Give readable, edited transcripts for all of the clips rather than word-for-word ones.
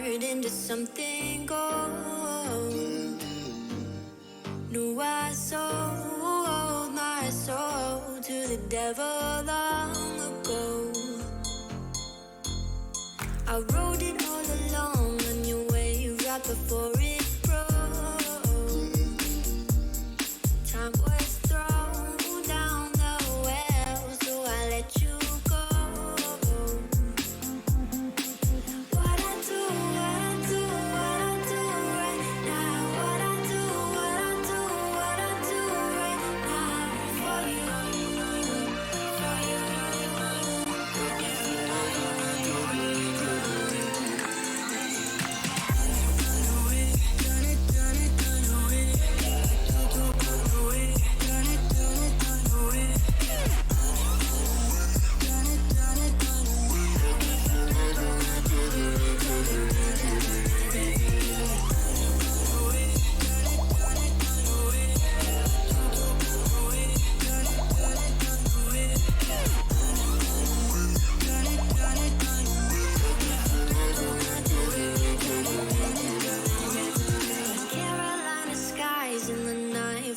heart into something gold. Knew I sold my soul to the devil long ago. I rode it all along on your wave right before it broke. Time was thrown down the well, so I let you go. What I do right now. What I do right now for you, for you.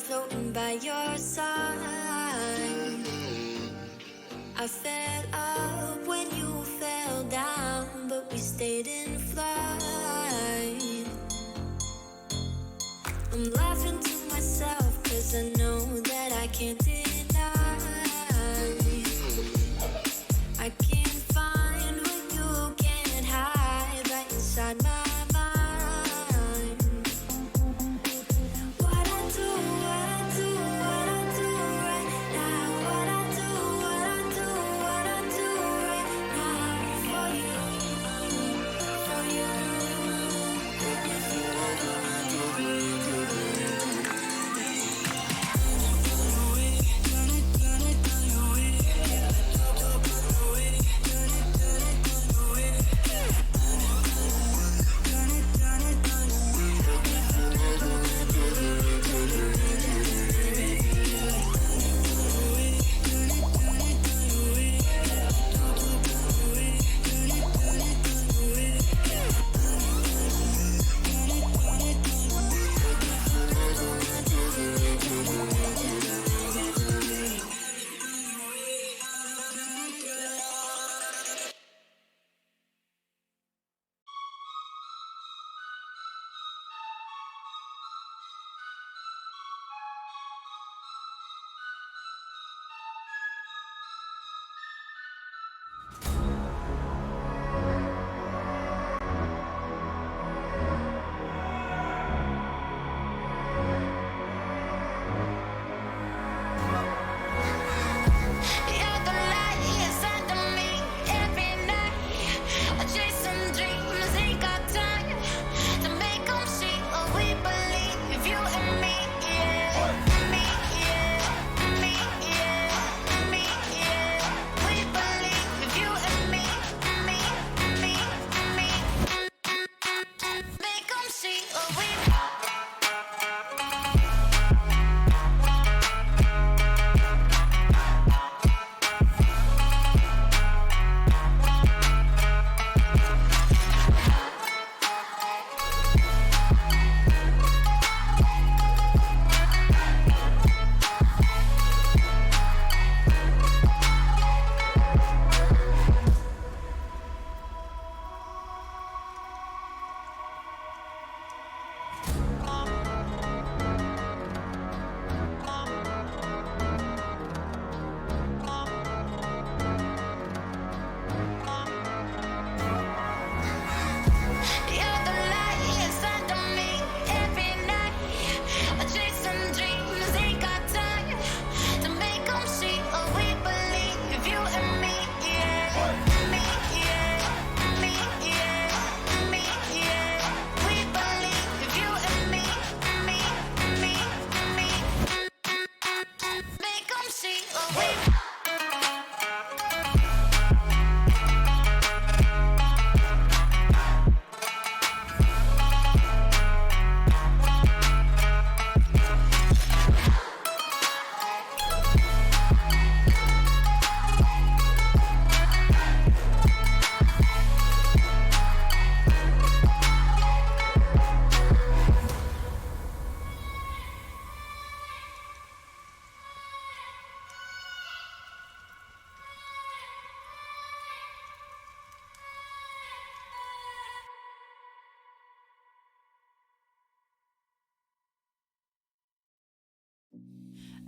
Floating by your side, I fell up when you fell down, but we stayed in flight. I'm laughing to myself, 'cause I know that I can't deny. I can't find what you can't hide right inside my away.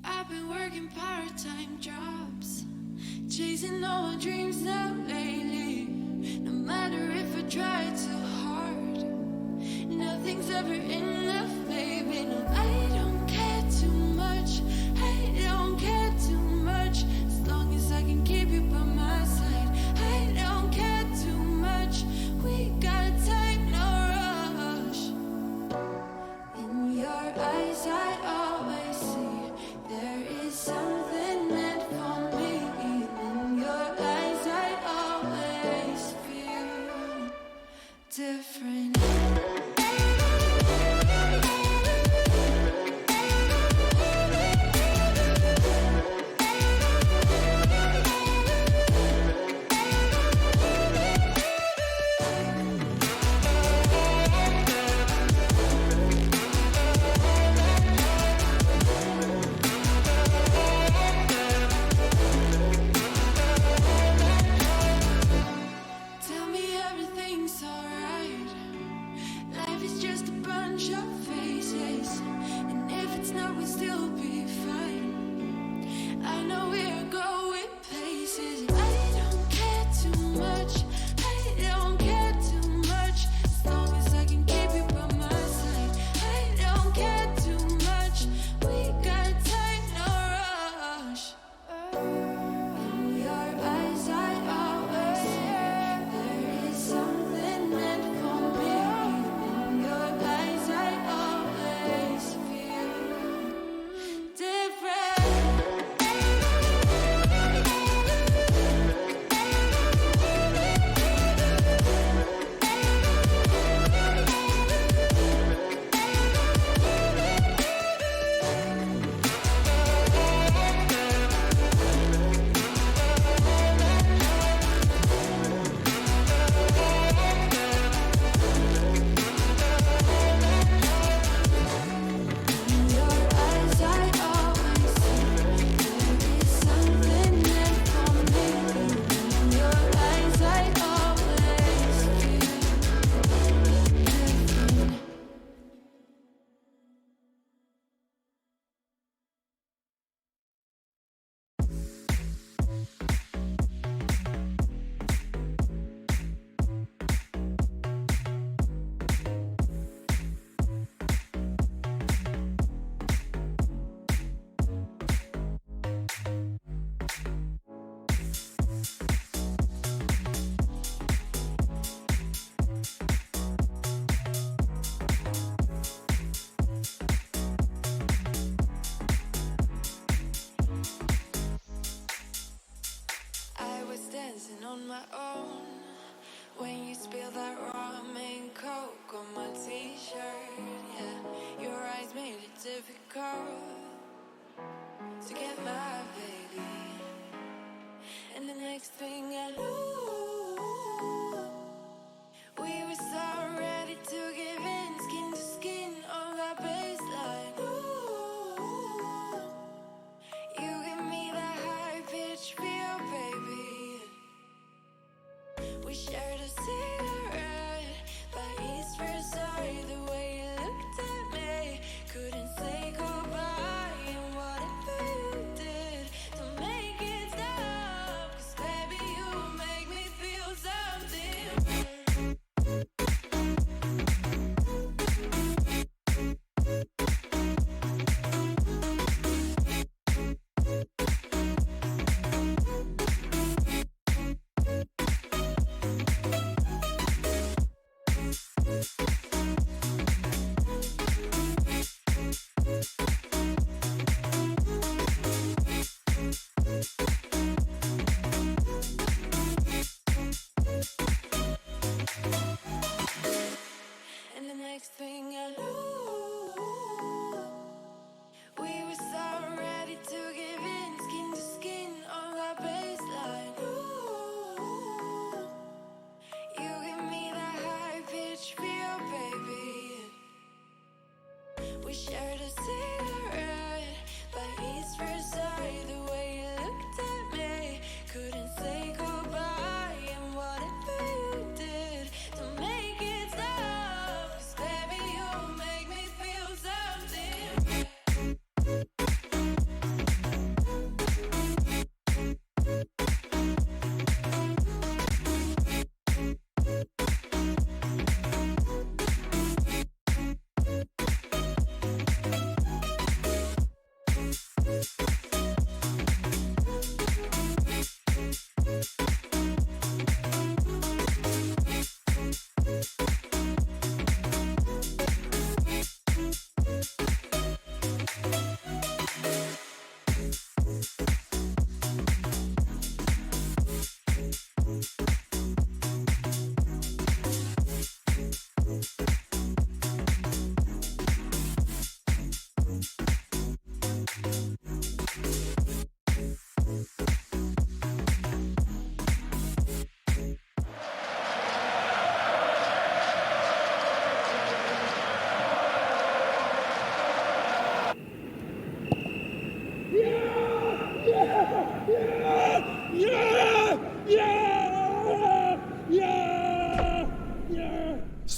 I've been working part-time jobs, chasing all my dreams now lately. No matter if I try too hard, nothing's ever enough, baby. No, I don't care too much. I don't care too much. As long as I can keep you by my side, I don't care too much. We got time, no rush. In your eyes, I always see there is something meant for me. In your eyes, I always feel different. Tell me everything's alright. Life is just a bunch of faces, and if it's not, we'll still be fine. I know we're going places. I don't care too much. I don't care too much. As long as I can keep you by my side, I don't care too much. We got time, no rush. In your eyes, I always see there is something meant for me. In your eyes, I always feel different. In your eyes, I always see there is something meant for me. In your eyes, I always feel different. I was dancing on my own when you spilled that rum and coke on my t-shirt. Yeah, your eyes made it difficult to get my baby. And the next thing I knew, we were so ready to give in, skin to skin on that baseline. Ooh, you give me that high pitch feel, baby. We shared a cigarette by East Versailles. The way you looked at me, couldn't say goodbye. And whatever you did to make it stop, 'cause baby, you make me feel something. And the next thing I knew, we were so ready to give in, skin to skin on that baseline. Ooh, you give me that high pitch feel, baby. We shared a cigarette by East Versailles. The way you looked at me, couldn't say goodbye. And whatever you did to make it stop, 'cause baby, you make me feel so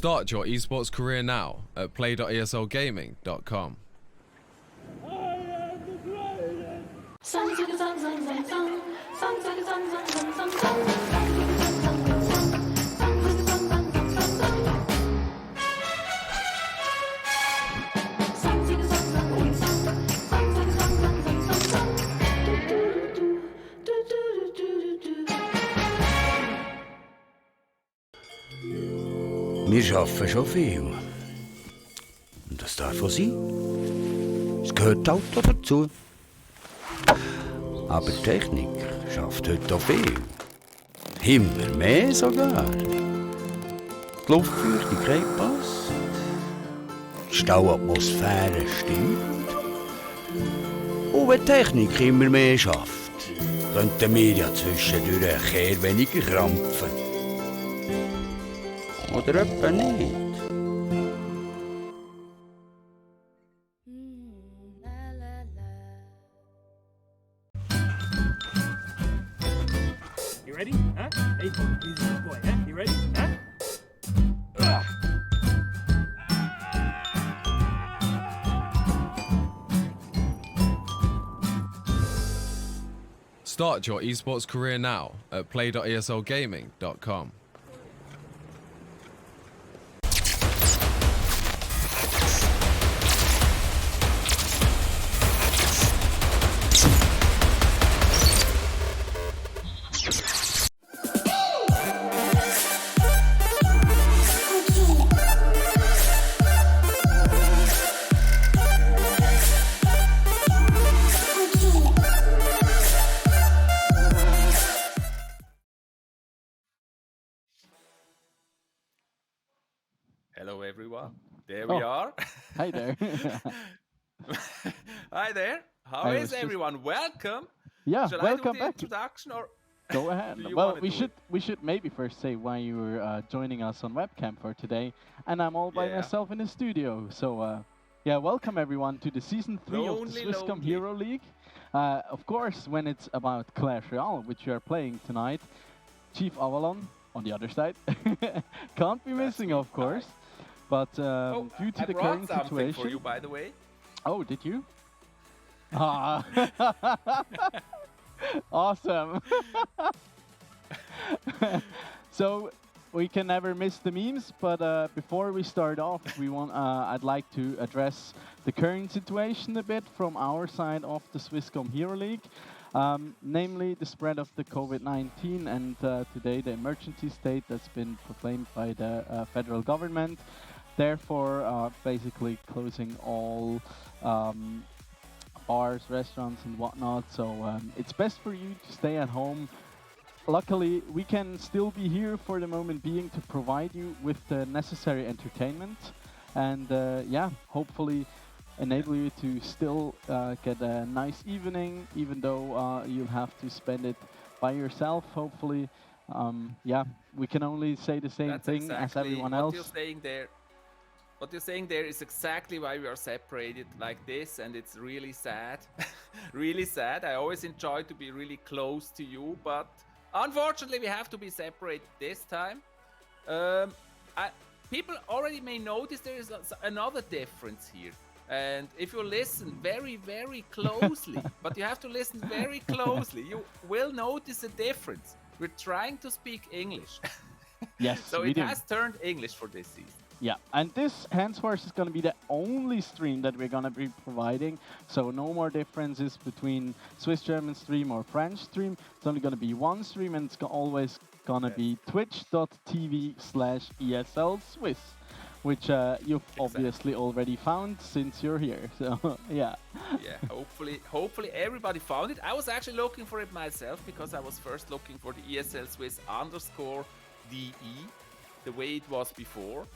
Start your esports career now at play.eslgaming.com. Wir arbeiten schon viel. Und das darf auch sein. Es gehört halt auch dazu. Aber die Technik schafft heute auch viel. Immer mehr sogar. Die Luftfeuchtigkeit passt. Die Stauatmosphäre stimmt. Und wenn die Technik immer mehr schafft, könnten wir ja zwischendurch ein Kehr weniger krampfen. Oder etwa nicht? You ready? Huh? Hey, he's a good boy, huh? You ready? Huh? Start your esports career now at play.eslgaming.com. Hello everyone. There we are. Hi there. Hi there. How I is was just- everyone? Welcome. Yeah, Shall welcome I do the back. introduction or Go ahead. Do you Well, wanna we do should it? we should maybe first say why you were joining us on webcam for today, and I'm all by Yeah. myself in the studio. So yeah, welcome everyone to the season 3 of the Lonely, Swisscom lonely. Hero League. Of course, when it's about Clash Royale, which we are playing tonight, Chief Avalon on the other side can't be missing, me. of course. But Oh, due to I the brought current something situation, for you, by the way. oh, did you? Ah, awesome. So we can never miss the memes, but before we start off, I'd like to address the current situation a bit from our side of the Swisscom Hero League, namely the spread of the COVID-19 and today the emergency state that's been proclaimed by the federal government. Therefore, basically closing all bars, restaurants, and whatnot. So it's best for you to stay at home. Luckily, we can still be here for the moment being to provide you with the necessary entertainment and yeah, hopefully enable you to still get a nice evening, even though you'll have to spend it by yourself, hopefully. Yeah, we can only say the same That's thing as exactly everyone what else. you're saying there. What you're saying there is exactly why we are separated like this, and it's really sad. Really sad. I always enjoy to be really close to you, but unfortunately we have to be separated this time. People already may notice there is another difference here. And if you listen very, very closely, but you have to listen very closely, you will notice a difference. We're trying to speak English. Yes, So we it do. has turned English for this season. Yeah, and this henceforth is going to be the only stream that we're going to be providing. So no more differences between Swiss German stream or French stream. It's only going to be one stream, and it's always going to be twitch.tv/ESL Swiss, which you've obviously already found since you're here. So yeah. Yeah, hopefully everybody found it. I was actually looking for it myself because I was first looking for the ESL Swiss _DE, the way it was before.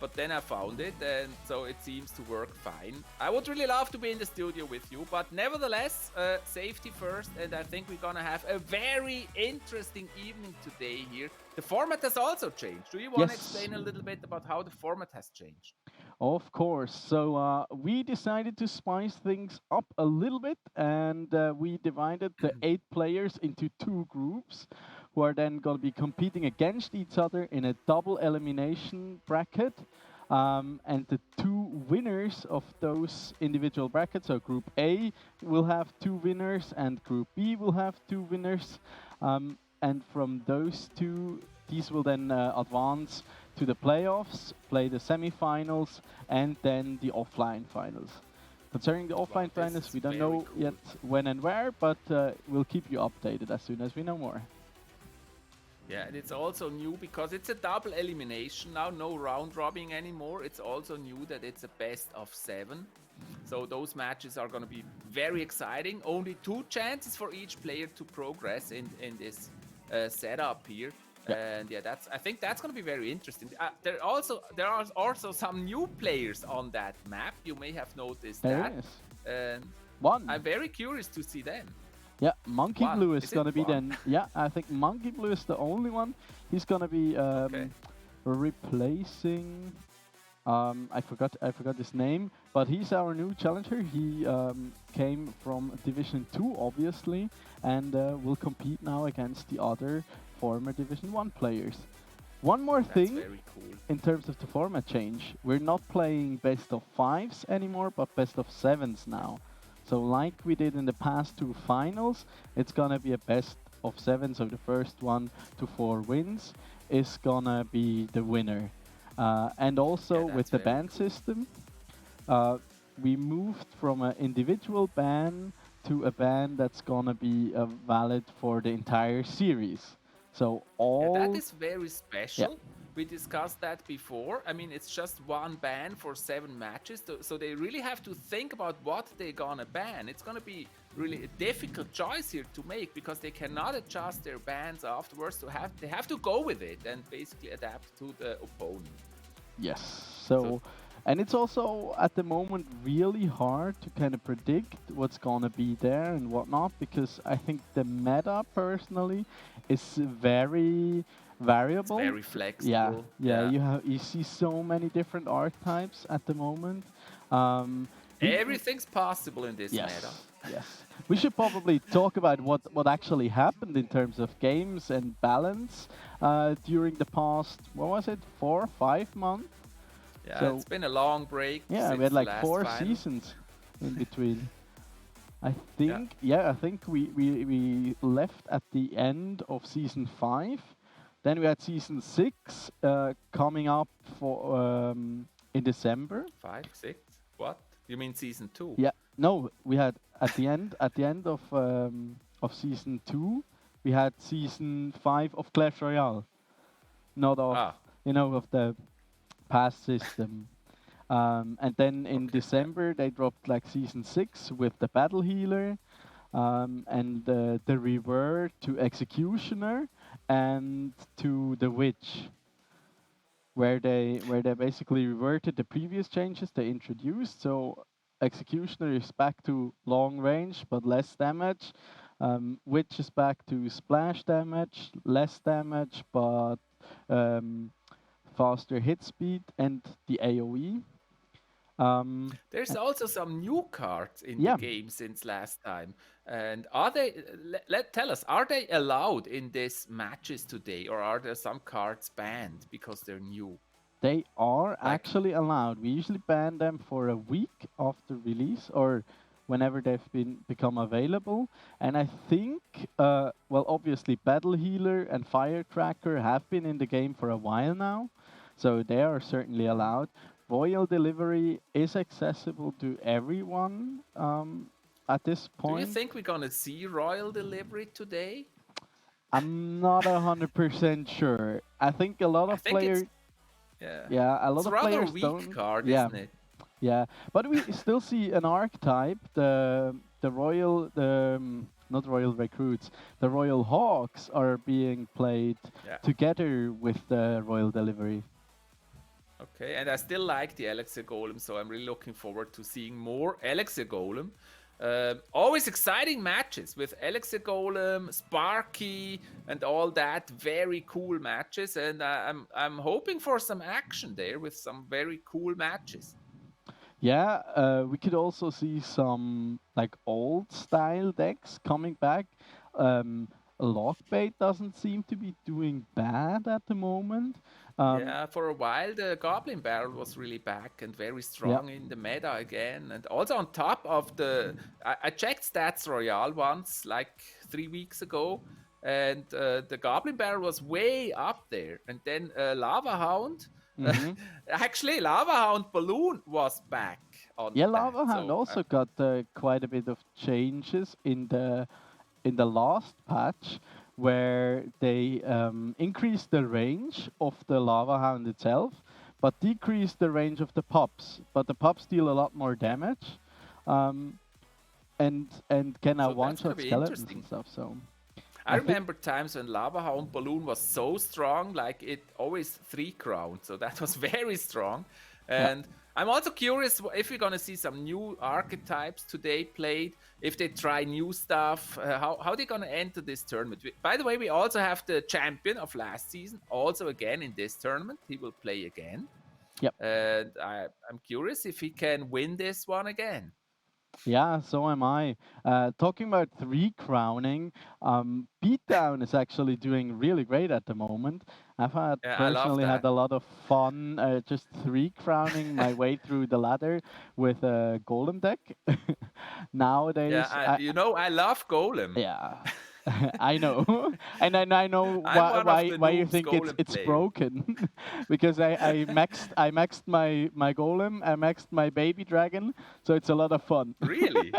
But then I found it, and so it seems to work fine. I would really love to be in the studio with you, but nevertheless, safety first, and I think we're gonna have a very interesting evening today here. The format has also changed. Do you want to Yes. explain a little bit about how the format has changed? Of course. So we decided to spice things up a little bit, and we divided the 8 players into 2 groups, who are then going to be competing against each other in a double elimination bracket. And the two winners of those individual brackets, so Group A will have two winners and Group B will have two winners. And from those two, these will then advance to the playoffs, play the semifinals, and then the offline finals. Concerning the offline this finals, is we don't very know cool. yet when and where, but we'll keep you updated as soon as we know more. Yeah, and it's also new because it's a double elimination now, no round robin anymore. It's also new that it's a best of 7. So those matches are going to be very exciting. Only 2 chances for each player to progress in this setup here. Yeah. And yeah, I think that's going to be very interesting. There are also some new players on that map. You may have noticed There that. is. And One. I'm very curious to see them. Yeah, Monkey One. Blue is Is it gonna be one? then. Yeah, I think Monkey Blue is the only one. He's gonna be Okay. replacing. I forgot his name, but he's our new challenger. He came from Division 2, obviously, and will compete now against the other former Division 1 players. One more That's thing very cool. in terms of the format change, we're not playing best of 5s anymore, but best of 7s now. So like we did in the past 2 finals, it's gonna be a best of 7, so the first 1 to 4 wins is gonna be the winner. And also Yeah, with that's the very ban cool. system, we moved from an individual ban to a ban that's gonna be valid for the entire series. So Yeah, all that is very special. We discussed that before. I mean, it's just one ban for 7 matches, so they really have to think about what they're gonna ban. It's gonna be really a difficult choice here to make because they cannot adjust their bans afterwards. They have to go with it and basically adapt to the opponent. Yes. So, and it's also at the moment really hard to kind of predict what's gonna be there and whatnot because I think the meta personally is very variable. Very flexible. Yeah. You see so many different archetypes at the moment. Everything's possible in this meta. Yes. We should probably talk about what actually happened in terms of games and balance during the past, what was it, 4 or 5 months? Yeah, So- it's been a long break. Yeah, since we had the like last 4 final. seasons in between. I think we left at the end of season 5. Then we had season 6 coming up for in December. 5, 6? What? You mean season 2? Yeah, no, we had at the end of season 2, we had season 5 of Clash Royale, not of of the past system. And then in December they dropped like season 6 with the battle healer, and the revert to executioner and to the witch, where they basically reverted the previous changes they introduced. So executioner is back to long range but less damage. Witch is back to splash damage, less damage but faster hit speed and the AoE. There's also some new cards in Yeah. the game since last time. And are they, tell us, are they allowed in these matches today or are there some cards banned because they're new? They are actually allowed. We usually ban them for a week after release or whenever they've become available. And I think, well, obviously Battle Healer and Fire Tracker have been in the game for a while now, so they are certainly allowed. Royal Delivery is accessible to everyone at this Do point. you think we're gonna see Royal Delivery today? I'm not 100% sure. I think a lot of players... Yeah. a lot It's of rather players a weak don't. card, Yeah, isn't it? yeah. But we still see an archetype, the royal, not royal recruits, the royal hawks are being played together with the royal delivery. Okay, and I still like the Elixir Golem, so I'm really looking forward to seeing more Elixir Golem. Always exciting matches with Elixir Golem, Sparky, and all that. Very cool matches, and I'm hoping for some action there with some very cool matches. Yeah, we could also see some like old style decks coming back. Lockbait doesn't seem to be doing bad at the moment. Um, Yeah, for a while the Goblin Barrel was really back and very yeah. strong in the meta again. And also on top of I checked Stats Royale once, like 3 weeks ago, and the Goblin Barrel was way up there. And then Lava Hound, hmm actually Lava Hound Balloon was back on Yeah, that. Lava Hound So also got quite a bit of changes in the last patch, where they increased the range of the Lava Hound itself, but decreased the range of the pups. But the pups deal a lot more yeah, damage, um, and can now so that's gonna one-shot be skeletons and interesting. stuff. So I I think remember times when Lava Hound Balloon was so strong, like it always 3 crown, so that was very strong. yeah. And I'm also curious if we're gonna see some new archetypes today played, if they try new stuff, how they gonna enter this tournament. By the way, we also have the champion of last season, also again in this tournament. He will play again, Yep. and I'm curious if he can win this one again. Yeah, so am I. Talking about three crowning, Beatdown is actually doing really great at the moment. I've had Yeah, I love personally had that. a lot of fun just three crowning my way through the ladder with a golem deck. Yeah, Nowadays, I love Golem. yeah, I know, and I know I'm one of the why you noobs think Golem it's player. broken, because I maxed my golem, I maxed my baby dragon, so it's a lot of fun. Really?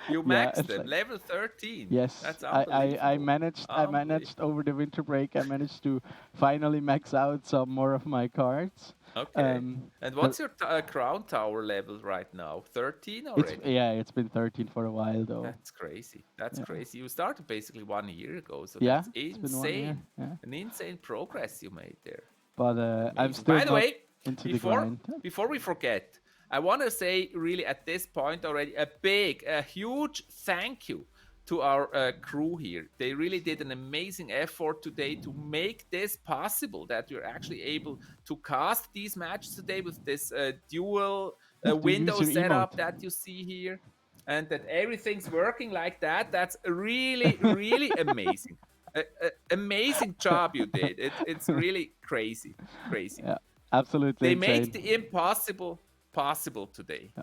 You Yeah, maxed it's them, like level 13. yes, That's I unbelievable. managed over the winter break. I managed to finally max out some more of my cards. Okay. Um, And but what's your crown tower level right now? 13 it's already? yeah, it's been 13 for a while though. That's crazy. That's Yeah, crazy. You started basically 1 year ago, so yeah, that's it's been 1 year. insane. Yeah, An insane progress you made there. but I'm Amazing. still By the not way, into the before grind. before we forget, I want to say really at this point already a huge thank you to our crew here. They really did an amazing effort today to make this possible. That we're actually able to cast these matches today with this dual Have to use window your emote. setup that you see here, and that everything's working like that. That's really really amazing. Amazing job you did. It's really crazy, crazy. Yeah, absolutely They make insane. the impossible possible today.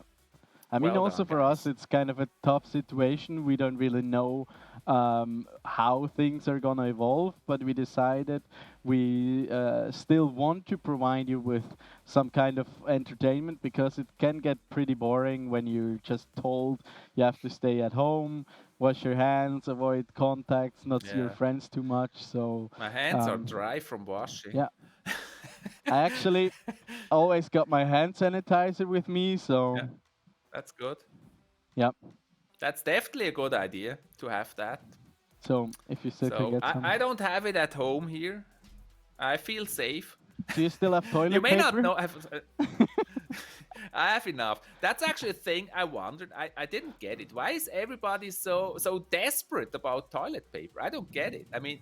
I mean, Well also done, for us, guys. it's kind of a tough situation. We don't really know how things are gonna evolve, but we decided we still want to provide you with some kind of entertainment, because it can get pretty boring when you're just told you have to stay at home, wash your hands, avoid contacts, not see your Yeah, friends too much. So, my hands are um, dry from washing. yeah, I actually always got my hand sanitizer with me. So, Yeah, that's good. yeah. That's definitely a good idea to have that. So if you still can So get I some. don't have it at home here. I feel safe. Do you still have You toilet may not paper? know. I have enough. That's actually a thing I wondered. I didn't get it. Why is everybody so desperate about toilet paper? I don't get it. I mean,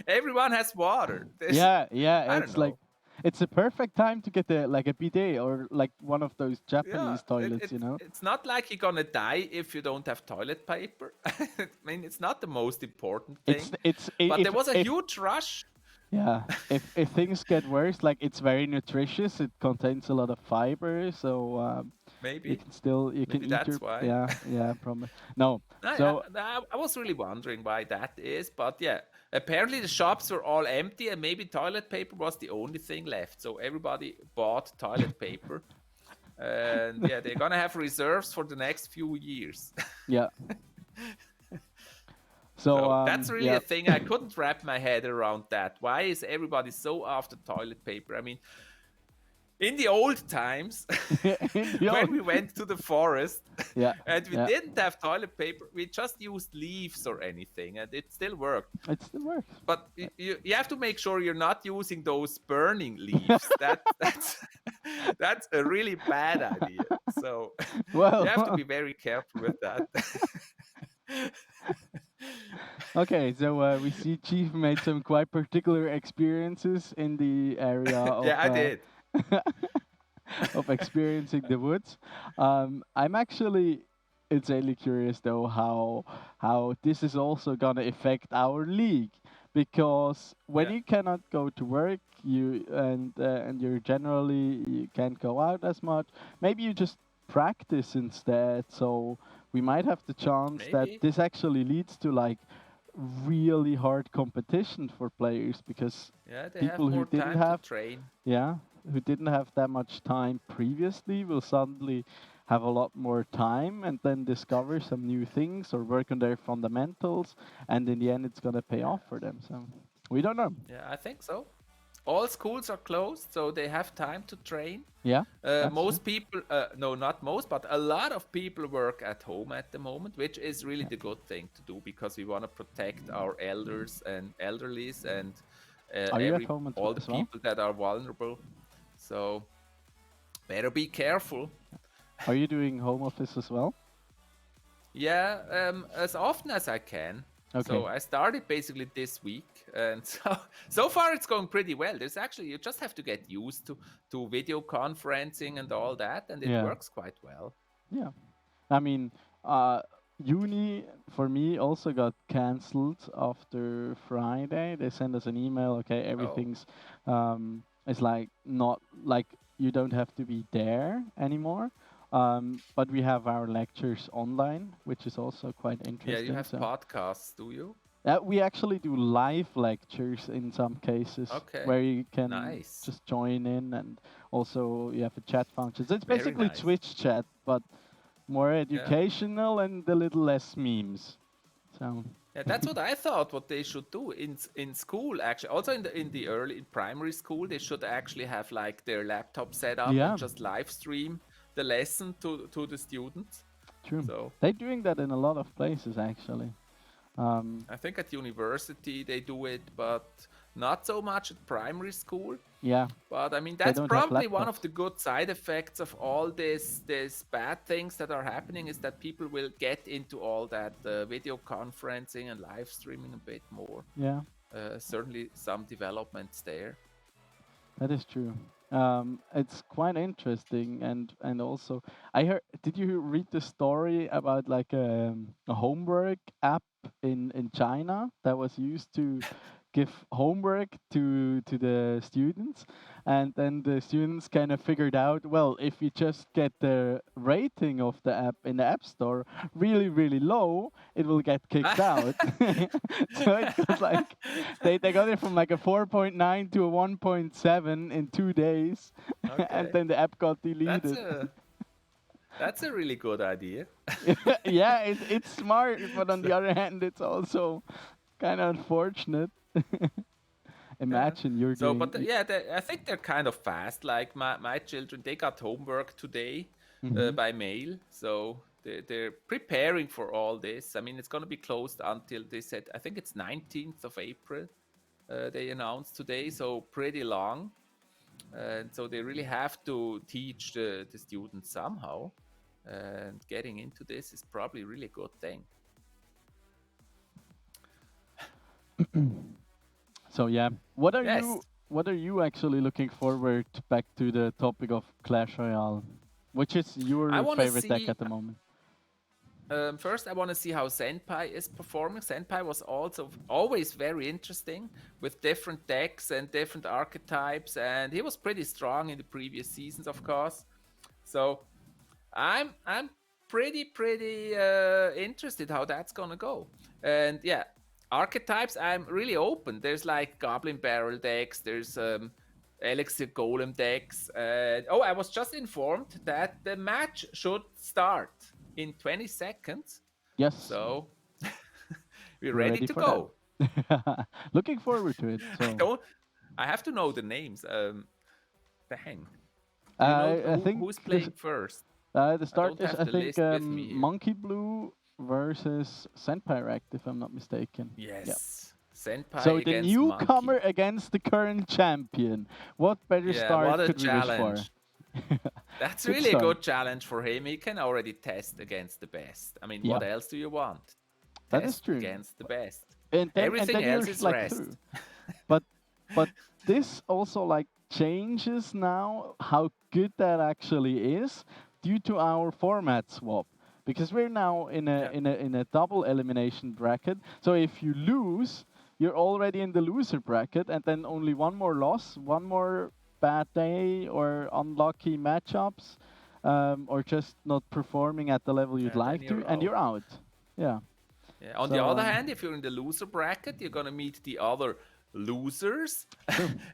everyone has water. Yeah, yeah. I don't It's like know. it's a perfect time to get a bidet, or like one of those Yeah, Japanese toilets, you know? it's not like you're gonna die if you don't have toilet paper. I mean, it's not the most important thing. But there was a If huge rush. yeah, if things get worse, like it's very nutritious. It contains a lot of fiber, so Maybe, you can maybe eat that's your why. yeah, yeah, probably. No. I, So I was really wondering why that is, but yeah, apparently the shops were all empty and maybe toilet paper was the only thing left. So everybody bought toilet paper, and yeah, they're gonna have reserves for the next few years. yeah. So So that's really yeah. a thing. I couldn't wrap my head around that. Why is everybody so after toilet paper? I mean, in the old times, when we went to the forest Yeah, and we yeah. didn't have toilet paper, we just used leaves or anything, and it still worked. It still works. But you have to make sure you're not using those burning leaves. That's a really bad idea. So you have to Well, be very careful with that. okay, so we see Chief made some quite particular experiences in the area Yeah, I did. of experiencing the woods. I'm actually insanely curious though how this is also gonna affect our league, because when Yeah. you cannot go to work, and you're generally you can't go out as much. Maybe you just practice instead. So we might have the chance that Maybe. this actually leads to like really hard competition for players, because Yeah, they have people who more didn't time to have train. yeah, who didn't have that much time previously will suddenly have a lot more time and then discover some new things or work on their fundamentals, and in the end it's going to pay off for them. So we don't know. Yeah, I think so. All schools are closed, so they have time to train. Yeah, that's true. Most people, no, not most, but a lot of people work at home at the moment, which is really the good thing to do because we want to protect our elders and elderlies and Are you at home all the as well? people that are vulnerable. So better be careful. Are you doing home office as well? Yeah, as often as I can. Okay. So I started basically this week, and so far it's going pretty well. There's actually you just have to get used to video conferencing and all that, and it Yeah. works quite well. Yeah. I mean, uh, uni for me also got cancelled after Friday. They sent us an email. Okay, everything's it's like not like you don't have to be there anymore. But we have our lectures online, which is also quite Yeah, interesting. you have So podcasts, do you? we actually do live lectures in some cases Okay, where you can nice. just join in, and also you have a chat function. So it's Very basically nice. Twitch chat, but more educational and a little less memes. So Yeah, that's what I thought. What they should do in school, actually, also in primary school, they should actually have like their laptop set up yeah, and just live stream the lesson to the students. true. So They're doing that in a lot of places actually. I think at university they do it, but not so much at primary school. Yeah, But I mean, they that's don't have probably one of laptops. the good side effects of all this bad things that are happening is that people will get into all that video conferencing and live streaming a bit more. Yeah, Certainly some developments there. that is true. It's quite interesting, and also I heard. Did you read the story about like a homework app in China that was used to give homework to the students, and then the students kind of figured out, well, if you just get the rating of the app in the app store really low, it will get kicked out. So it was like they got it from like a 4.9 to a 1.7 in 2 days, and Okay, then the app got that's deleted. that's a really good idea. Yeah, it's smart, but on the other hand, it's also kind of unfortunate. Yeah. Imagine you're So, doing. but yeah, I think they're kind of fast. Like my children, they got homework today Mhm. by mail, so they're preparing for all this. I mean, it's going to be closed until they said, I think it's 19th of April. They announced today, so pretty long. And so they really have to teach the students somehow. And getting into this is probably really a good thing. So yeah, what are Yes. you actually looking forward back to the topic of Clash Royale, which is your I want to favorite deck see. at the moment? First, I want to see how Senpai is performing. Senpai was also always very interesting with different decks and different archetypes, and he was pretty strong in the previous seasons, of course. So I'm pretty interested how that's gonna go. And yeah, archetypes I'm really open. There's like Goblin Barrel decks. There's Elixir Golem decks. Oh, I was just informed that the match should start in 20 seconds. Yes, So we're we're ready ready to for go. that. Looking forward to it. I So don't. I have to know the names. Dang. Do you know I think who's playing first? the start don't is have I the think list with me here. Monkey Blue versus Senpyrect, if I'm not mistaken. Yeah. Yes. Senpai So the against newcomer Monkey. against the current champion. What better Yeah, start what a could we wish for? challenge. That's Good really a start. good challenge for him. He can already test against the best. I mean, what Yeah. else do you want? That is Test true. against the best. And Everything then else you're is like rest. through. But this also like changes now how good that actually is due to our format swap. because we're now in a double elimination bracket. So if you lose, you're already in the loser bracket, and then only one more loss, one more bad day or unlucky matchups, or just not performing at the level you'd like to, and you're out. Yeah. Yeah. On So, the other hand, if you're in the loser bracket, you're gonna meet the other losers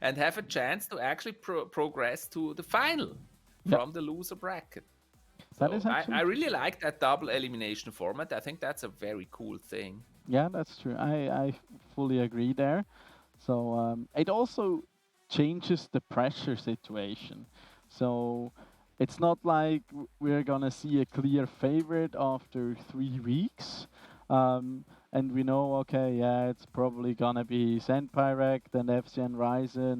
and have a chance to actually progress to the final from the loser bracket. That So is actually I really like that double elimination format. I think that's a very cool thing. Yeah, that's true. I fully agree there. So it also changes the pressure situation. So it's not like we're gonna see a clear favorite after 3 weeks, and we know, okay, yeah, it's probably gonna be Zenpyrect and FCN Ryzen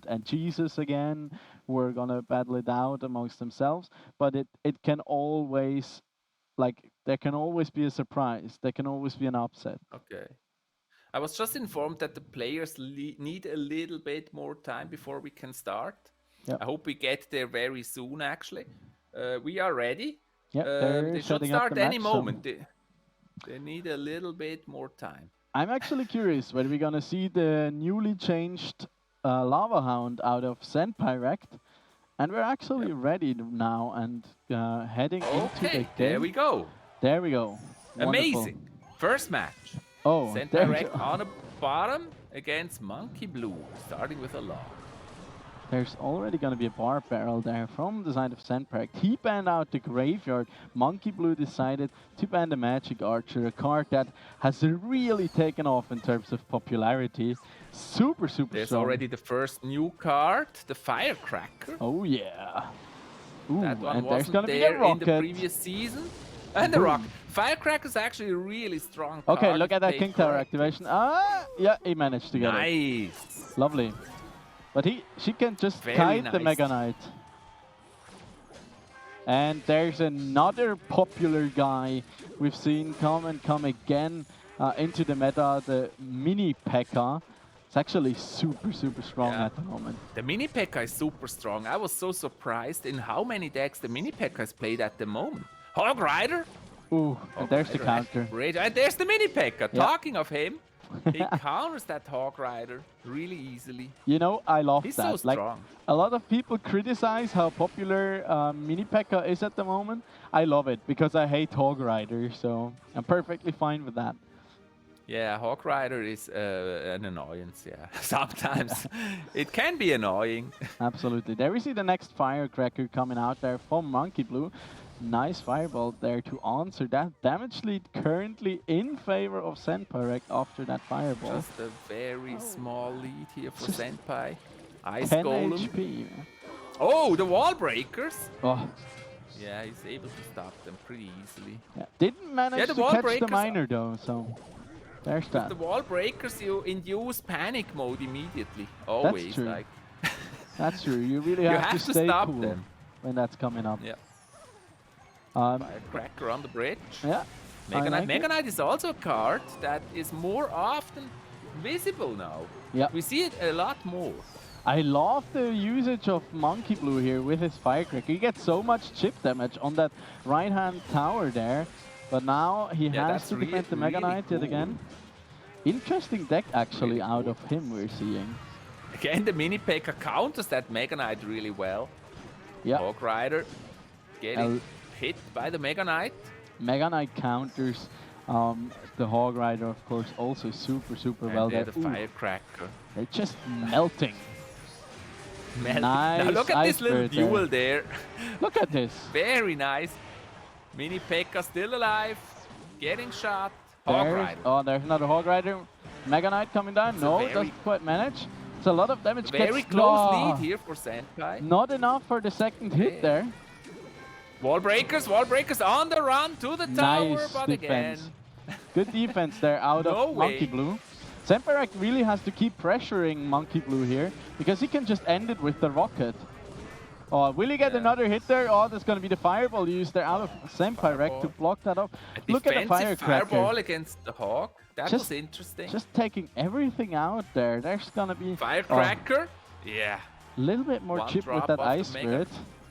and Jesus again. We're gonna battle it out amongst themselves, but it can always, like, there can always be a surprise. There can always be an upset. Okay. I was just informed that the players need a little bit more time before we can start. Yep. I hope we get there very soon, actually. We are ready. Yeah, they're they should setting up start the any match, so moment. They need a little bit more time. I'm actually curious whether we're gonna see the newly changed Lava Hound out of Zenpyrect, and we're actually ready now and heading into the game. There we go. There we go. Wonderful. Amazing. First match. Oh, Zenpyrect on the bottom against Monkey Blue, starting with a lock. there's already going to be a bar barrel there from the side of Zenpyrect. He banned out the Graveyard. Monkey Blue decided to ban the Magic Archer, a card that has really taken off in terms of popularity. Super There's strong. already the first new card, the Firecracker. Oh yeah. Ooh, That one and there's wasn't going to be there a in the rocket. previous season. And the rock. Firecracker is actually a really strong card. Okay, look if at that played King Tower correctly. activation. Ah, yeah, he managed to get it. Nice. Lovely. But she can just Very kite the nice. Mega Knight. And there's another popular guy we've seen come again into the meta, the Mini P.E.K.K.A. It's actually super strong Yeah. at the moment. The Mini P.E.K.K.A is super strong. I was so surprised in how many decks the Mini P.E.K.K.A is played at the moment. Hog Rider. Ooh, and there's the counter. And there's the Mini P.E.K.K.A. Yeah. Talking of him, he counters that Hog Rider really easily. You know, I love He's that. so Like, strong. a lot of people criticize how popular Mini P.E.K.K.A is at the moment. I love it because I hate Hog Rider, so I'm perfectly fine with that. Yeah, Hawk Rider is an annoyance, yeah. Sometimes it can be annoying. Absolutely. There we see the next Firecracker coming out there from Monkey Blue. Nice Fireball there to answer that. Damage lead currently in favor of Zenpyrect after that Fireball. Just a very small lead here for Just Senpai. Ice 10 Golem. HP. Oh, the wall breakers. Oh, Yeah, he's able to stop them pretty easily. yeah. Didn't manage Yeah, the to wall catch the breakers miner though, so there's that. The wall breakers, you induce panic mode immediately. Always. true. Like, That's true. You really you have, have to to stay stop cool them. when that's coming up. Yeah. Um, Firecracker on the bridge. yeah. Mega I Knight. like Mega it. Knight is also a card that is more often visible now. Yeah. We see it a lot more. I love the usage of Monkey Blue here with his Firecracker. He gets so much chip damage on that right-hand tower there. But now he has that's to defend the Mega really Knight yet cool. again. Interesting deck actually Really out cool. of him we're seeing. Again, the Mini P.E.K.K.A counters that Mega Knight really well. Yeah, Hawk Rider getting hit by the Mega Knight. Mega Knight counters the Hog Rider, of course, also super And well there there. the Ooh, Firecracker. they're just melting. Melting. Nice Now look at this ice little bird there. duel there. Look at this. Very nice. Mini P.E.K.K.A still alive. Getting shot. Hawk Rider. Oh, there's another Hog Rider. Mega Knight coming down. It's a No, very- doesn't quite manage. It's a lot of damage. Very gets- close Oh, lead here for Senpai. Not enough for the second hit Yeah. there. Wall breakers on the run to the tower, Nice but defense. again. Good defense there out No of Monkey way. Blue. Zenpyrect really has to keep pressuring Monkey Blue here because he can just end it with the rocket. Oh, will he get Yeah. another hit there? Oh, there's going to be the fireball used there out of Zenpyrect to block that off. A Look at the defensive Firecracker. fireball against the Hawk. That Just- was interesting. Just taking everything out there. There's going to be Firecracker. Yeah. a little bit more One chip with drop that off the Ice Mega. Spirit.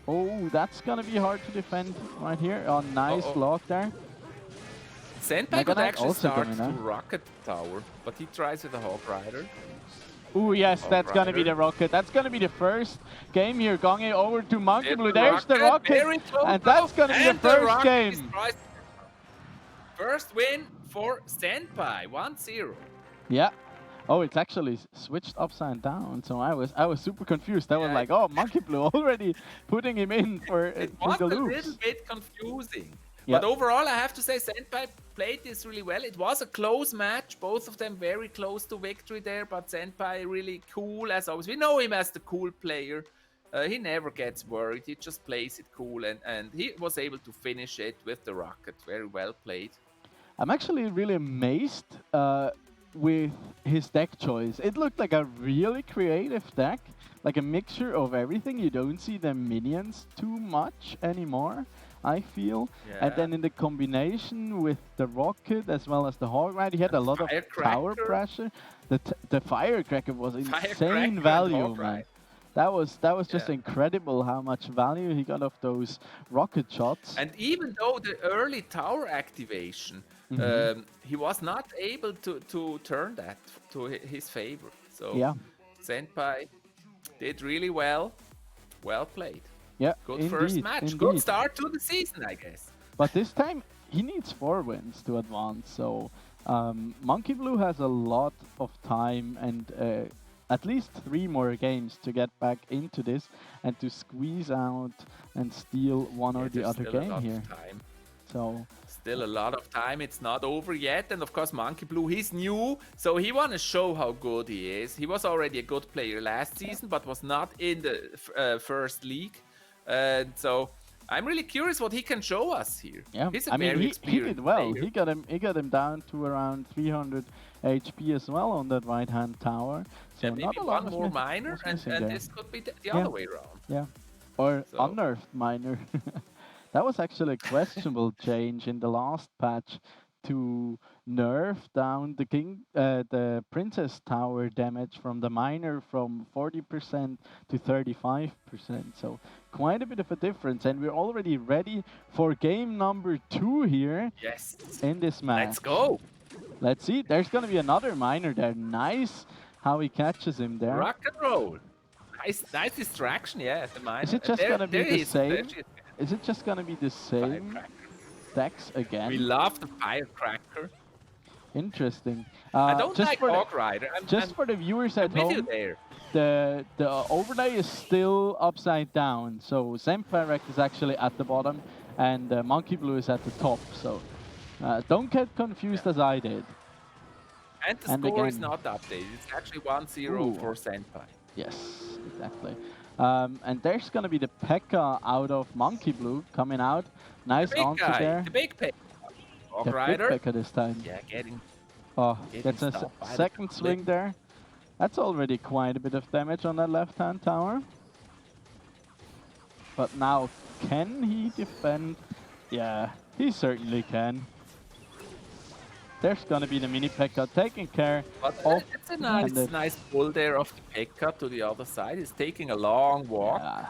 Oh, that's gonna be hard to defend right here. Oh, nice block there. Senpai Mega could Knight actually also start coming to out. rocket the tower, but he tries with a Hog Rider. Oh yes, that's gonna be Rider. the rocket. That's gonna be the first game here. Gonge over to Monkey Blue. There's There's the rocket, very close and that's though, gonna be the and first rocket game. destroys- First win for Senpai, 1-0. Yeah. Oh, it's actually switched upside down. So I was super confused. I was Yeah. like, oh, Monkey Blue already putting him in for It for was the a loops. little bit confusing. Yeah. But overall, I have to say Senpai played this really well. It was a close match, both of them very close to victory there, but Senpai really cool as always. We know him as the cool player. He never gets worried, he just plays it cool, and he was able to finish it with the rocket. Very well played. I'm actually really amazed with his deck choice. It looked like a really creative deck, like a mixture of everything. You don't see the minions too much anymore, I feel. And then in the combination with the rocket as well as the hog ride, he had a lot of tower pressure. The firecracker was insane value, man. That was just incredible how much value he got off those rocket shots. And even though the early tower activation, he was not able to turn that to his favor. So Senpai did really well. Well played. Yeah, good first match. Good start to the season, I guess. But this time he needs 4 wins to advance. So Monkey Blue has a lot of time and at least 3 more games to get back into this and to squeeze out and steal one or the other game here. So still a lot of time. It's not over yet. And of course, Monkey Blue, he's new, so he want to show how good he is. He was already a good player last season, but was not in the first league. So I'm really curious what he can show us here. Yeah, he's a I mean, very he experienced did well. player. He got him down to around 300 HP as well on that right-hand tower. So maybe not a lot one more miner, and this could be the other way around. Yeah, or unnerved miner. That was actually a questionable change in the last patch to nerf down the princess tower damage from the miner from 40% to 35%. So quite a bit of a difference, and we're already ready for game number 2 here. Yes. In this match. Let's go. Let's see. There's gonna be another miner there. Nice how he catches him there. Rock and roll. Nice distraction. Yeah, the miner. Is it just gonna be the same? Is it just gonna be the same decks again? We love the firecracker. Interesting. I don't like Hog Rider. For the viewers at home, the overlay is still upside down. So Senpai is actually at the bottom, and Monkey Blue is at the top. So don't get confused as I did. And the score is not updated. It's actually 1-0 for Senpai. Yes, exactly. And there's going to be the P.E.K.K.A. out of Monkey Blue coming out. Nice answer there. The big P.E.K.K.A. Hog Rider. P.E.K.K.A. this time. Yeah, getting gets a second swing there. That's already quite a bit of damage on that left-hand tower. But now, can he defend? Yeah, he certainly can. There's gonna be the mini P.E.K.K.A. taking care of. It's a nice pull there of the P.E.K.K.A. to the other side. He's taking a long walk. Yeah.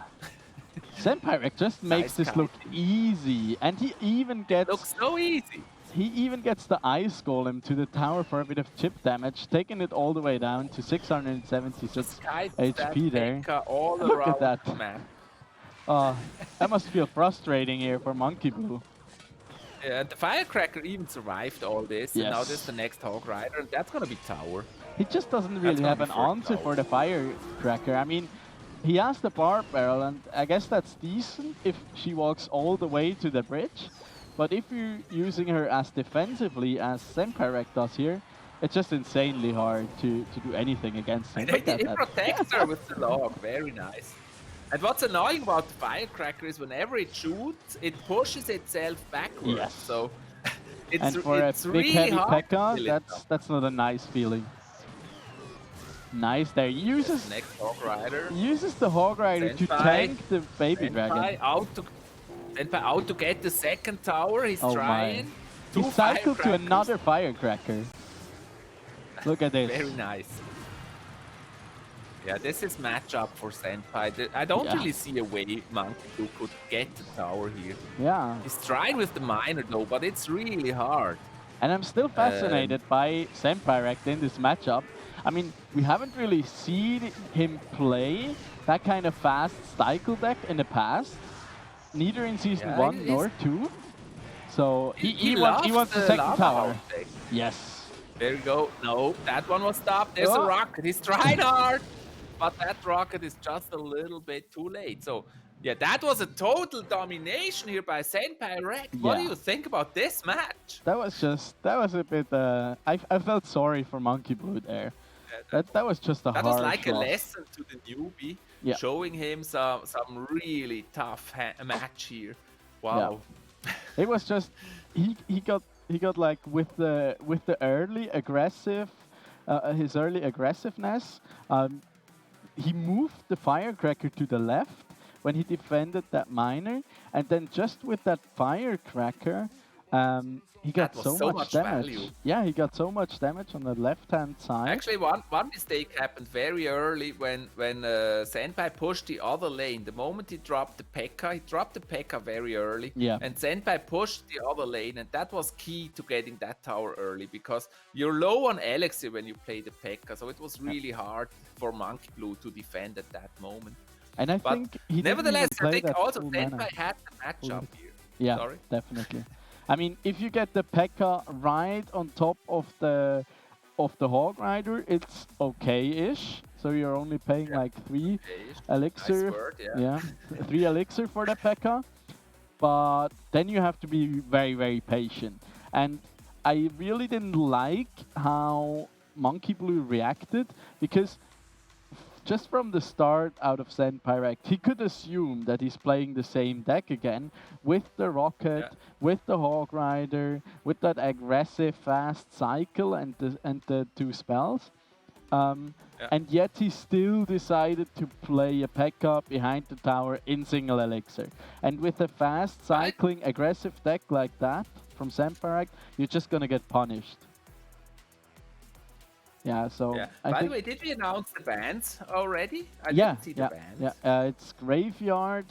Senpai just makes this look easy, and he even gets. Looks so easy. He even gets the ice golem to the tower for a bit of chip damage, taking it all the way down to 676 HP there. All Look at that. Man. That must feel frustrating here for Monkey Blue. Yeah, the firecracker even survived all this, and now there's the next Hog Rider, and that's gonna be tower. He just doesn't really have an answer for the firecracker. I mean, he has the bar barrel, and I guess that's decent if she walks all the way to the bridge. But if you're using her as defensively as Senpai does here, it's just insanely hard to do anything against him. He protects her with the log, very nice. And what's annoying about the firecracker is whenever it shoots, it pushes itself backwards. Yes. So it's, and for it's a big really heavy hard P.E.K.K.A., that's not a nice feeling. Nice there. Uses next Hog Rider. Uses the Hog Rider to tank the baby dragon. Senpai out to get the second tower. He's trying. He cycled to another firecracker. Look at this. Very nice. Yeah, this is matchup for Senpai. I don't Yeah. really see a way Monkey Blue could get the tower here. Yeah. He's trying with the miner though, but it's really hard. And I'm still fascinated by Senpai Rect in this matchup. I mean, we haven't really seen him play that kind of fast cycle deck in the past, neither in Season Yeah, 1 nor 2. So he wants the loves second lava tower. house deck. Yes. There you go. No, that one was stopped. There's a Oh. rocket. He's trying hard, but that rocket is just a little bit too late. So, yeah, that was a total domination here by Senpai Rect. What do Yeah. you think about this match? That was a bit, I felt sorry for Monkey Blue there. That was just a That harsh was like a loss. lesson to the newbie, Yeah. showing him some really tough match here. Wow. It was just he got like with the early aggressive his early aggressiveness. He moved the firecracker to the left when he defended that miner, and then just with that firecracker, he got That was so much damage. value. Yeah, he got so much damage on the left-hand side. Actually, one mistake happened very early when Senpai pushed the other lane. The moment he dropped the P.E.K.K.A very early. Yeah. And Senpai pushed the other lane, and that was key to getting that tower early because you're low on elixir when you play the P.E.K.K.A. So it was really hard for Monkey Blue to defend at that moment. And I But think he nevertheless, didn't even I play think that also full Senpai mana. had the matchup here. Yeah, Sorry. definitely. I mean, if you get the P.E.K.K.A right on top of the Hog Rider, it's okay-ish. So you're only paying like 3 Okay, elixir. nice word, yeah. 3 elixir for the P.E.K.K.A. But then you have to be very, very patient. And I really didn't like how Monkey Blue reacted because just from the start out of Senpai Rect, he could assume that he's playing the same deck again with the Rocket, with the Hog Rider, with that aggressive fast cycle and the 2 spells. And yet he still decided to play a P.E.K.K.A behind the tower in single elixir. And with a fast cycling aggressive deck like that from Senpai Rect, you're just gonna get punished. Yeah, so By the way, did we announce the bans already? I yeah, didn't see the bans. it's Graveyard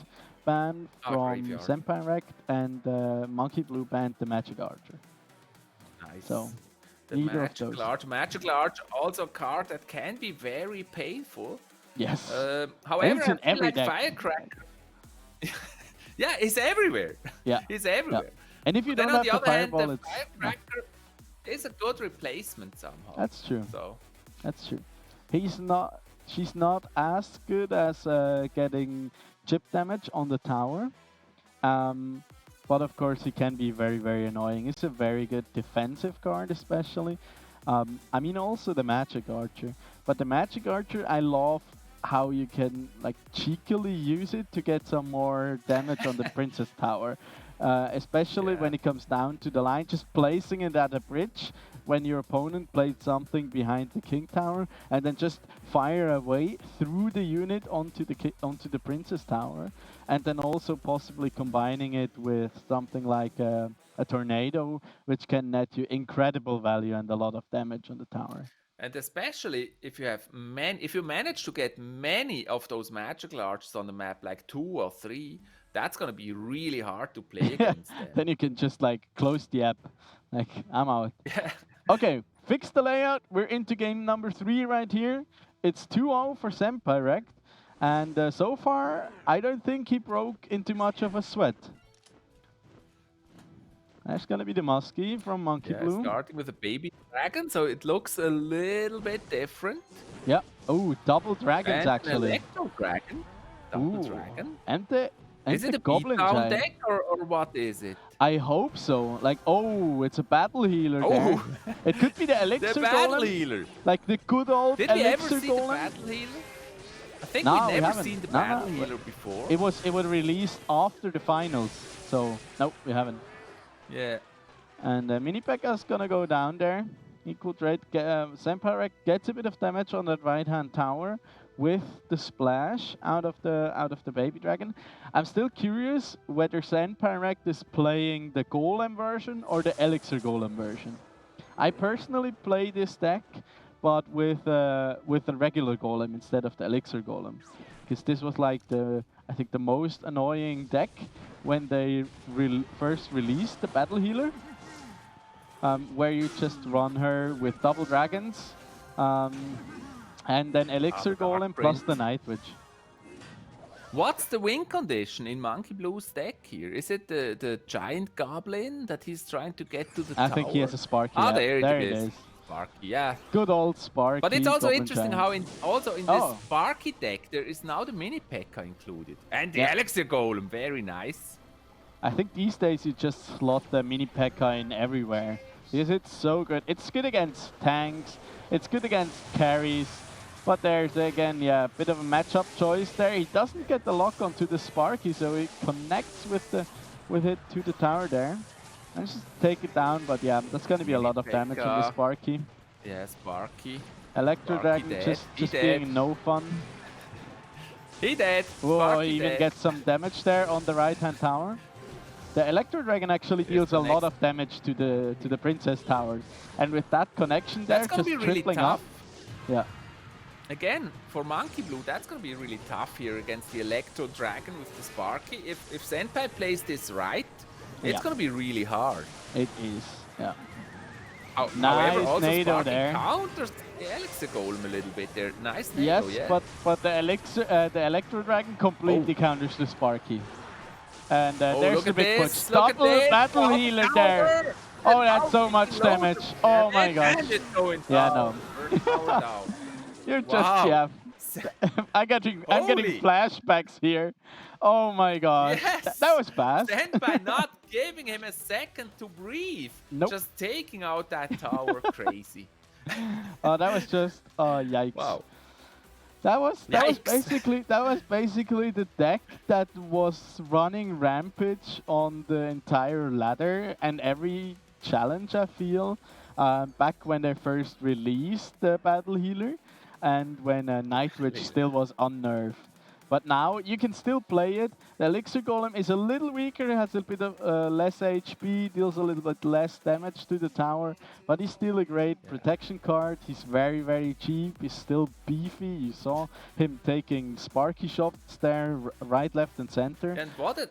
ban from Graveyard. Senpai Rect and Monkey Blue banned the Magic Archer. Nice. So The neither of those. Magic Large, also a card that can be very painful. Yes. However, it's in I feel every like deck. Firecracker. Yeah, it's everywhere. Yeah. It's everywhere. And if you But don't then have on the the other hand, Fireball, the it's Firecracker is a good replacement somehow. that's true. So That's true. She's not as good as getting chip damage on the tower. But of course, he can be very, very annoying. It's a very good defensive card, especially. I mean, also the Magic Archer. But the Magic Archer, I love how you can like cheekily use it to get some more damage on the Princess Tower. Especially when it comes down to the line, just placing it at a bridge when your opponent played something behind the King Tower, and then just fire away through the unit onto the Princess Tower, and then also possibly combining it with something like a tornado, which can net you incredible value and a lot of damage on the tower. and especially if you have if you manage to get many of those magical arches on the map, like 2 or 3, that's gonna be really hard to play against them. Then you can just like close the app, like I'm out. Yeah. Okay, fix the layout. We're into game number 3 right here. It's 2-0 for Senpai Rect, and so far I don't think he broke into much of a sweat. That's gonna be the Muskie from Monkey Blue. Starting with a baby dragon, so it looks a little bit different. Yeah. Oh, double dragons And actually. An electro dragon. Double Ooh. dragon. And the Is it a Goblin beatdown Giant. deck or what is it? I hope so. Like, oh, it's a battle healer there. Oh. It could be the elixir The battle golem. healer. Like the good old Did we ever elixir see golem. the battle healer? I think No, we we've never haven't. seen the No, battle no, healer before. It was released after the finals, so nope, we haven't. Yeah. And Mini P.E.K.K.A is gonna go down there. Equal trade. Senpai Rect gets a bit of damage on that right-hand tower with the splash out of the baby dragon. I'm still curious whether Senpai Rect is playing the golem version or the elixir golem version. I personally play this deck but with the regular golem instead of the elixir golem, because this was like I think the most annoying deck when they first released the battle healer, where you just run her with double dragons, and then elixir golem plus the night witch. What's the win condition in Monkey Blue's deck here? Is it the giant goblin that he's trying to get to the tower? I think he has a Sparky. Ah, yeah. there it is. Sparky, yeah. Good old Sparky. But it's also Goblin interesting giant. how in this Sparky deck there is now the mini P.E.K.K.A included. And the elixir golem, very nice. I think these days you just slot the mini P.E.K.K.A in everywhere. Because it's so good. It's good against tanks, it's good against carries. But there's again, a bit of a matchup choice there. He doesn't get the lock onto the Sparky, so he connects with it to the tower there. And just take it down, but yeah, that's gonna be a lot of damage on the Sparky. Yeah, Sparky. Electro Dragon just being no fun. He dead. Whoa, Sparky he even dead. gets some damage there on the right-hand tower. The Electro Dragon actually deals a lot of damage to the Princess Towers. And with that connection there, That's gonna just be really tripling tough. up. Yeah. Again, for Monkey Blue, that's going to be really tough here against the Electro Dragon with the Sparky. If Senpai plays this right, it's going to be really hard. It is, yeah. However, also NATO Sparky there. counters the Elixir Golem a little bit there. Nice NATO, Yes, yeah. but the Electro Dragon completely counters the Sparky. And there's look the at big push. this, look at Double this. battle Oh, healer tower. there. Oh, that's so much damage. Oh my gosh. And it's going Yeah, down. First tower down. You're just, Wow. I'm getting Holy. flashbacks here. Oh my gosh. Yes. That was fast. Senpai not giving him a second to breathe. Nope. Just taking out that tower crazy. Oh, that was just, yikes. Wow. That was Yikes. basically the deck that was running rampage on the entire ladder and every challenge, I feel, back when they first released the battle healer and when Night Witch still was unnerved. But now you can still play it. The Elixir Golem is a little weaker, has a bit of less HP, deals a little bit less damage to the tower, but he's still a great protection card. He's very, very cheap. He's still beefy. You saw him taking Sparky shots there, right, left, and center. And what a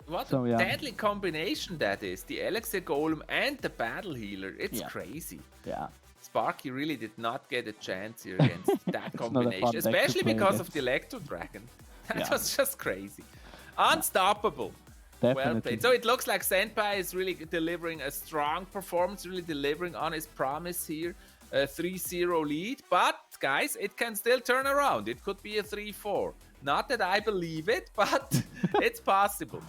deadly combination that is. The Elixir Golem and the Battle Healer. It's crazy. Yeah. Sparky really did not get a chance here against that combination, especially because of the Electro Dragon. That was just crazy. Unstoppable. Definitely. Well played. So it looks like Senpai is really delivering a strong performance, really delivering on his promise here. A 3-0 lead. But, guys, it can still turn around. It could be a 3-4. Not that I believe it, but it's possible.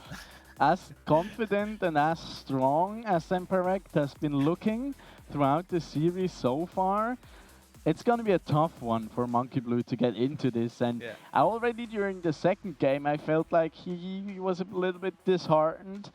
As confident and as strong as Senpai has been looking throughout the series so far, it's going to be a tough one for Monkey Blue to get into this. And already during the second game, I felt like he was a little bit disheartened.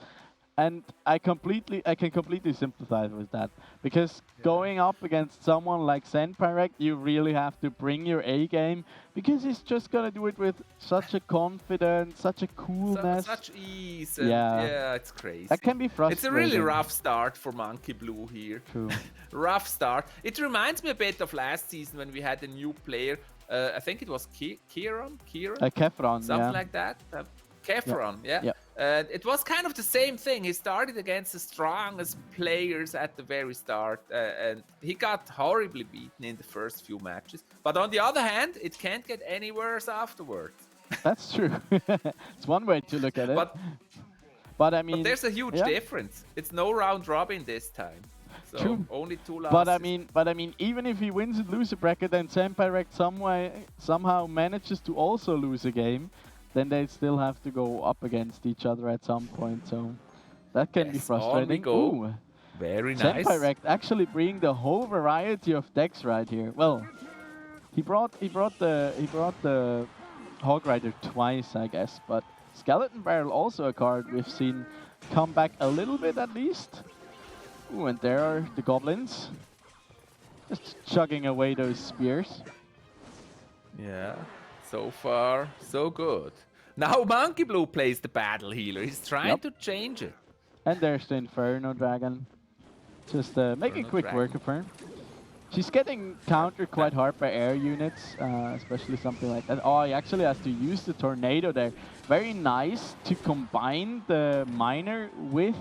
And I can completely sympathize with that. Because going up against someone like Senpai, you really have to bring your A game. Because he's just going to do it with such a confidence, such a coolness. Such ease. And it's crazy. That can be frustrating. It's a really rough start for Monkey Blue here. True. Rough start. It reminds me a bit of last season when we had a new player. I think it was Kieran? Kefron, something like that. Kefron, And it was kind of the same thing. He started against the strongest players at the very start, and he got horribly beaten in the first few matches. But on the other hand, it can't get any worse afterwards. That's true. It's one way to look at it. But I mean, there's a huge difference. It's no round robin this time. So true. Only 2 losses. But I mean, even if he wins and loses a bracket, then Senpai somehow manages to also lose a game, then they still have to go up against each other at some point. So that can be frustrating. Ooh. Very nice. Senpai actually bringing the whole variety of decks right here. Well, he brought the Hog Rider twice, I guess, but Skeleton Barrel also a card we've seen come back a little bit at least. Ooh, and there are the goblins. Just chugging away those spears. Yeah, so far, so good. Now Monkey Blue plays the Battle Healer. He's trying to change it. And there's the Inferno Dragon. Just make a quick work of her. She's getting countered quite hard by air units, especially something like that. Oh, he actually has to use the tornado there. Very nice to combine the miner with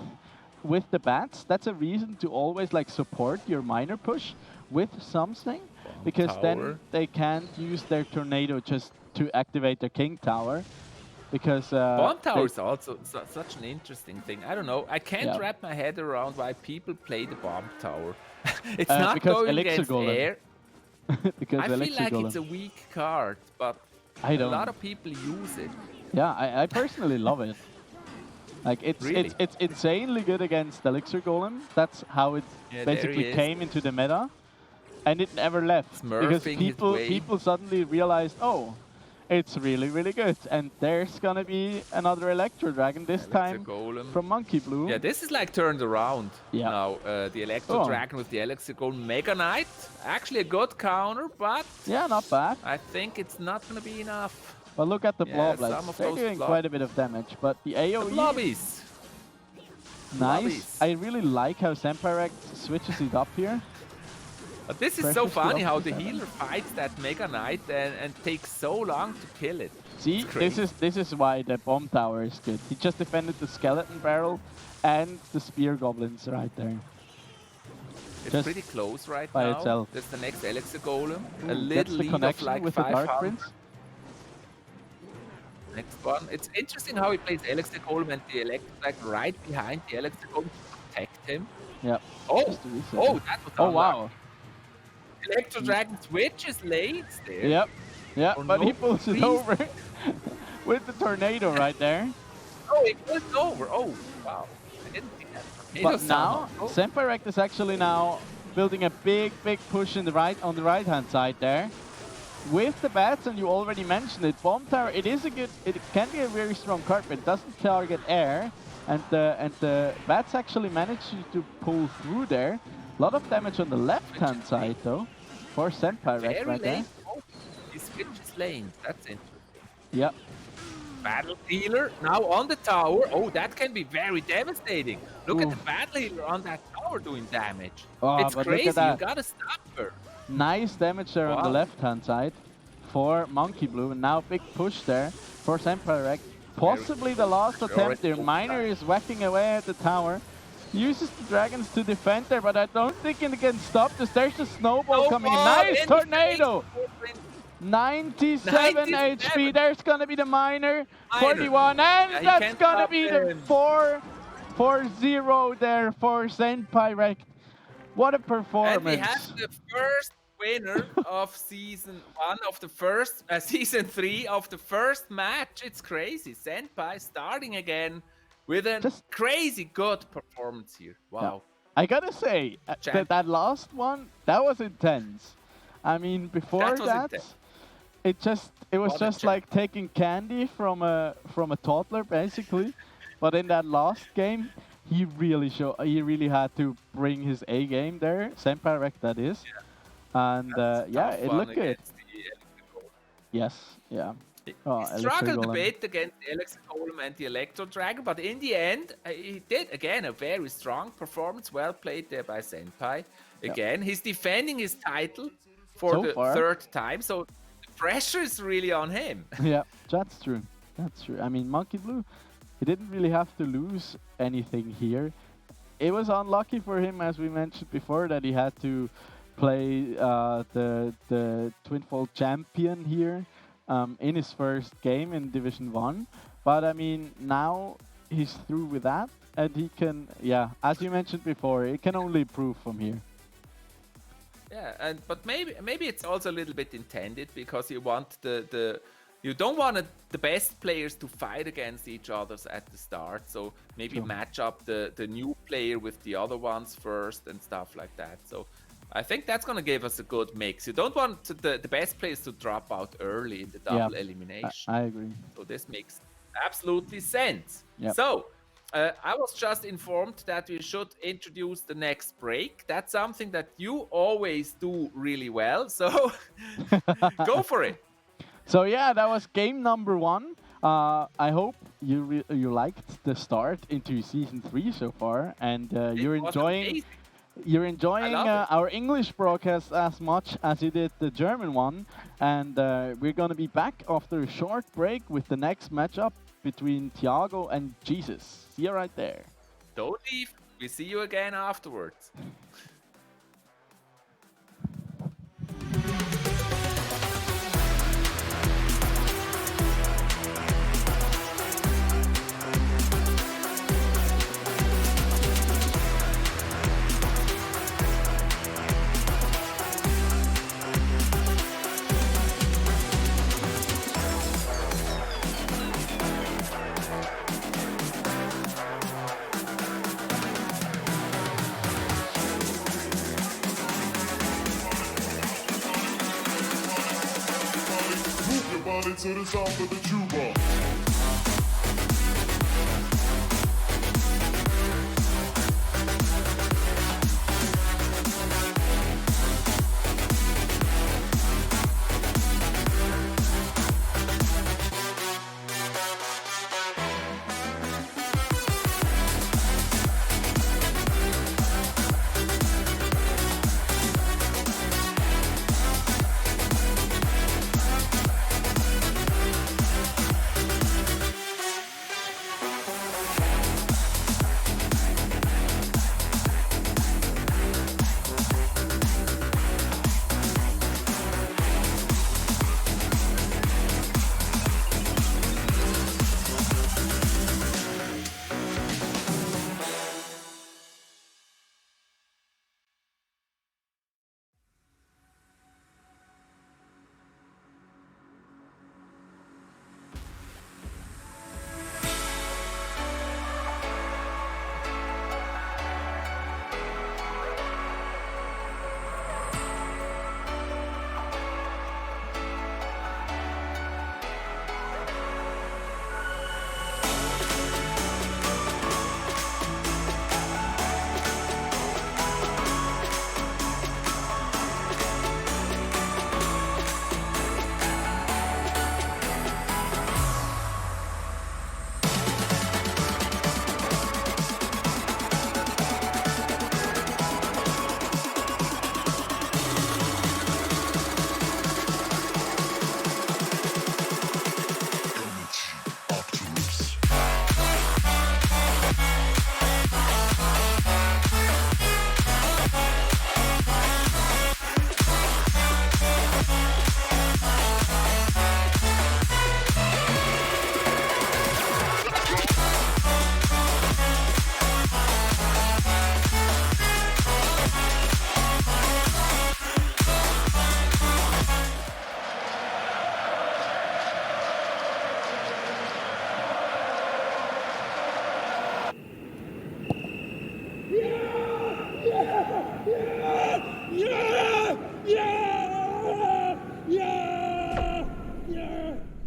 the bats. That's a reason to always like support your miner push with something, because tower. then they can't use their tornado just to activate their king tower. Because Bomb tower they- is also such an interesting thing. I don't know. I can't Yeah. wrap my head around why people play the bomb tower. It's not because going Elixir against Golem. air. because I feel Elixir like Golem. it's a weak card, but I a don't. lot of people use it. Yeah, I personally love it. Like Really? it's insanely good against Elixir Golem. That's how it Yeah, there he basically is. came into the meta, and it never left because Smurfing his way. people suddenly realized, oh, it's really good, and there's gonna be another Electro Dragon this Elixir time Golem. from Monkey Blue. Yeah, this is like turned around Yeah. now. The Electro Oh. Dragon with the Elixir Golem Mega Knight. Actually a good counter, but Yeah, not bad. I think it's not going to be enough. But look at the Yeah, blob some blades. of They're those doing blob- quite a bit of damage, but the The AoE Blobbies. nice. blobbies. I really like how Senpai switches it up here. But this is Pressure so still funny up how to the 7. healer fights that Mega Knight and takes so long to kill it. See, It's crazy. this is why the bomb tower is good. He just defended the skeleton barrel and the spear goblins right there. It's Just pretty close right by now. itself. That's the next Elixir Golem. A That's little the lead of connection like with the Dark 500. Prince. Next one. It's interesting how he plays Elixir Golem and the Electro Dragon right behind the Elixir Golem to protect him. Yep. Oh, Just to reset oh, it. that was Oh unlucky. wow. Electro Dragon switches lanes there. Yep. Yeah, For but no he pulls it reason. over with the tornado right there. Oh, it was over. Oh, wow. I didn't see that. But Tornado now, somehow. Oh, Senpai is actually now building a big push in the on the right hand side there. With the bats, and you already mentioned it, Bomb Tower, it can be a very strong card, but it doesn't target air. And the bats actually managed to pull through there. A lot of damage on the left hand side though, for Senpai very right there. late. Oh, he switches lanes. That's interesting. Yep. Battle Healer now on the tower. Oh, that can be very devastating. Look at the Oof. Battle Healer on that tower doing damage. Oh, It's but look at crazy. You that. gotta stop her. Nice damage there on the Wow. left hand side for Monkey Blue, and now big push there for Senpai. Possibly the last attempt there. Miner is whacking away at the tower. Uses the dragons to defend there, but I don't think he can stop this. There's a snowball coming in. Snowball Nice in the tornado! face. 97 HP. 97. There's gonna be the miner. Miner. 41, and Yeah, he that's can't gonna stop be the him. 4-0 there for Senpai. What a And performance! we have the first winner of season 1 of the first season 3 of the first match. It's crazy. Senpai starting again with a Just- crazy good performance here. Wow. I gotta say, Champ. that last one, that was intense. I mean, before That was that, intense. it was What a just champ. like taking candy from a toddler, basically. But in that last game, he really had to bring his A game there, Senpai Rek that is. And yeah, Tough it one looked good. against the Elixir Golem. Yes, yeah. He Oh, Elixir struggled a Golem. bit against the Elixir Golem and the Electro Dragon, but in the end, he did again a very strong performance. Well played there by Senpai. Again, he's defending his title for So the far. 3rd time, so the pressure is really on him. Yeah, that's true. That's true. I mean, Monkey Blue, he didn't really have to lose anything here. It was unlucky for him, as we mentioned before, that he had to play the Twinfold champion here in his first game in Division 1. But I mean, now he's through with that, and he can, yeah, as you mentioned before, it can only improve from here. Yeah, but maybe it's also a little bit intended because you want you don't want the best players to fight against each other at the start. So maybe Sure. match up the new player with the other ones first and stuff like that. So I think that's gonna give us a good mix. You don't want the best players to drop out early in the double elimination. I agree. So this makes absolutely sense. Yep. So I was just informed that we should introduce the next break. That's something that you always do really well. So go for it. So yeah, that was game number 1. I hope you liked the start into season 3 so far, and you're It was enjoying amazing. you're enjoying love it. our English broadcast as much as you did the German one. And we're going to be back after a short break with the next matchup between Thiago and Jesus. See you right there. Don't leave. We see you again afterwards. Move your body to the sound of the tuba.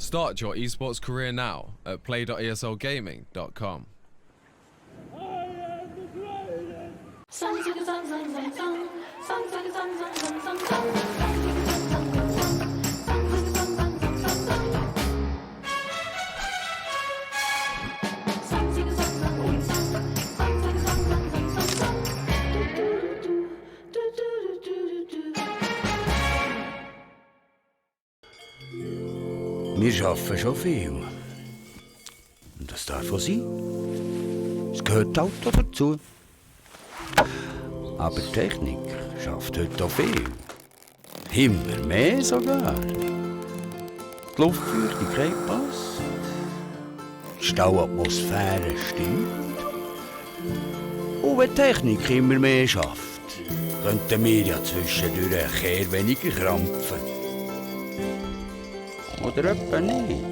Start your esports career now at play.eslgaming.com. Wir arbeiten schon viel. Und das darf auch sein. Es gehört halt auch dazu. Aber die Technik schafft heute auch viel. Immer mehr sogar. Die Luftfeuchtigkeit passt. Die Stauatmosphäre stimmt. Und wenn die Technik immer mehr schafft, könnten wir ja zwischendurch ein Kehr weniger krampfen. Oder etwa nicht.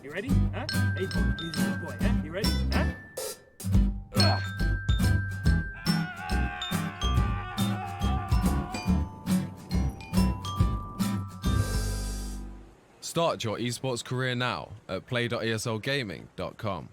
You ready? Huh? Hey, he's a good boy, huh? You ready? Huh? Start your esports career now at play.eslgaming.com.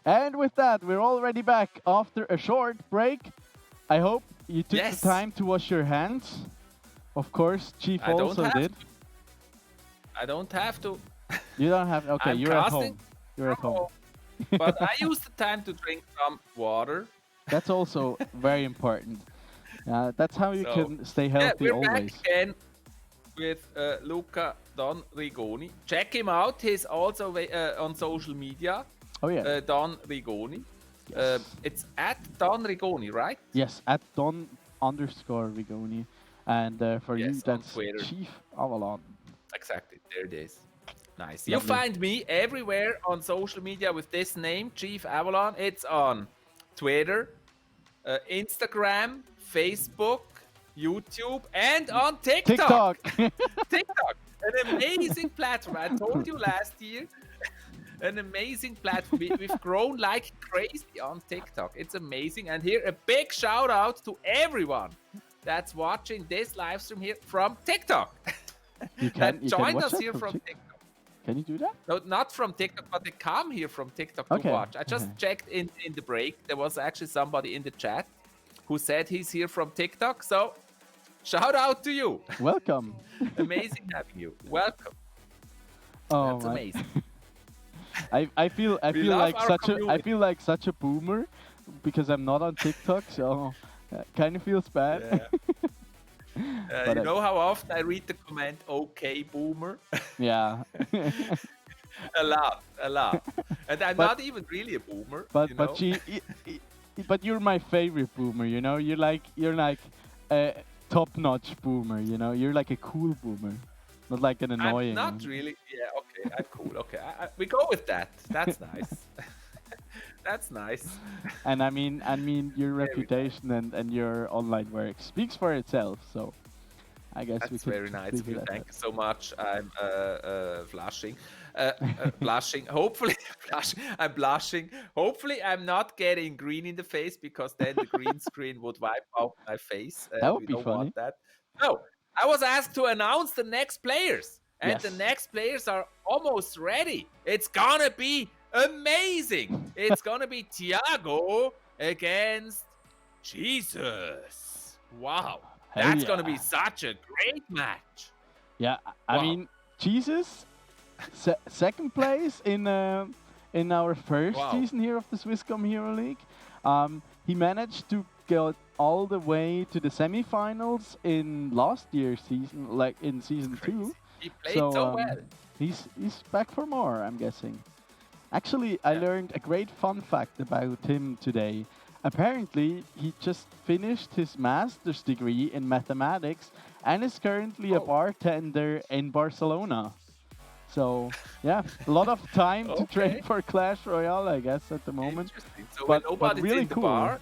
And with that, we're already back after a short break. I hope you took Yes. the time to wash your hands. Of course, Chief I don't also have did. I don't have to. You don't have. Okay, I'm you're at casting home. You're at from home. But I use the time to drink some water. That's also very important. That's how you So, can stay Yeah, healthy we're always. back again with Luca Don Rigoni. Check him out. He's also on social media. Oh yeah. Don Rigoni. Yes. It's at Don Rigoni, right? Yes, at Don_Rigoni. And for you, Yes, on that's Twitter. Chief Avalon. Exactly. There it is. Nice. You Lovely. find me everywhere on social media with this name, Chief Avalon. It's on Twitter, Instagram, Facebook, YouTube, and on TikTok. TikTok, an amazing platform. I told you last year, an amazing platform. We've grown like crazy on TikTok. It's amazing. And here, a big shout out to everyone that's watching this live stream here from TikTok. You that can joined watch us that here from from Tik- TikTok. Can you do that? No, not from TikTok, but they come here from TikTok Okay, to watch. I just okay. checked in the break. There was actually somebody in the chat who said he's here from TikTok. So, shout out to you. Welcome. Amazing having you. Welcome. Oh, That's my- amazing. I feel We feel love like our such a I community. feel like such a boomer because I'm not on TikTok, so kind of feels bad. Yeah. But You know how often I read the comment, okay, boomer? Yeah. a lot. And I'm But- not even really a boomer. But you but know? but you're my favorite boomer. You know, you're like a top-notch boomer. You know, you're like a cool boomer, not like an annoying. I'm not really. Yeah, okay, I'm cool. Okay, we go with that. That's nice. That's nice. And I mean your Very reputation and your online work speaks for itself. So I guess we That's could very nice leave of you. it at Thank that. you so much. I'm blushing. Blushing. Hopefully, I'm blushing. Hopefully, I'm not getting green in the face because then the green screen would wipe out my face. That would we be don't funny. want that. No, I was asked to announce the next players, and the Yes. next players are almost ready. It's gonna be amazing. It's gonna be Thiago against Jesus. Wow. Hell That's gonna be yeah. such a great match. Yeah, I Wow. mean, Jesus, second place in our first Wow. season here of the Swisscom Hero League. He managed to go all the way to the semifinals in last year's season, like in season 2. He played So, so well. He's back for more, I'm guessing. Actually, I Yeah. learned a great fun fact about him today. Apparently, he just finished his master's degree in mathematics and is currently a Oh. bartender in Barcelona. So, yeah, a lot of time to train Okay. for Clash Royale, I guess, at the moment. Interesting. So but- when but nobody's really in the cool. bar,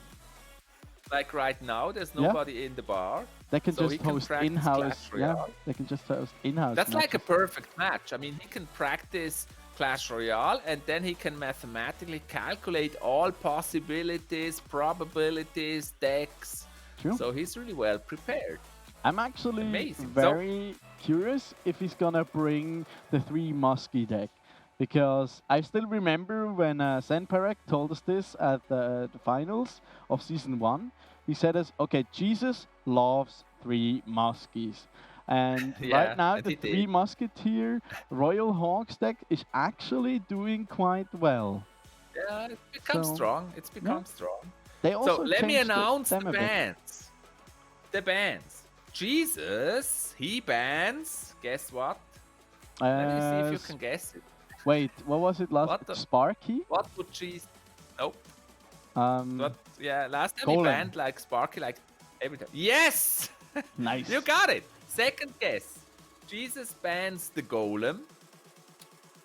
like right now, there's Yeah. nobody in the bar. They can So he just can host practice in-house. Clash Yeah, Royale. they can just host in-house. That's like a matches. perfect match. I mean, he can practice Clash Royale and then he can mathematically calculate all possibilities, probabilities, decks. True. So he's really well prepared. I'm actually Amazing. very curious if he's gonna bring the 3 Muskie deck. Because I still remember when Senparek told us this at the finals of Season 1. He said us, okay, Jesus loves 3 Muskies. And Yeah, right now, and the he 3 did. Musketeer Royal Hawks deck is actually doing quite well. Yeah, it's become So, strong. It's become strong. They also So let me changed announce the them a bit. bands. The bands. Jesus, he bans. Guess what? Let me see if you can guess it. Wait, what was it last? What the- Sparky? What would Jesus? Nope. Um, But yeah, last time Golem. he banned like Sparky, like every time. Yes, nice. you got it. Second guess. Jesus bans the Golem,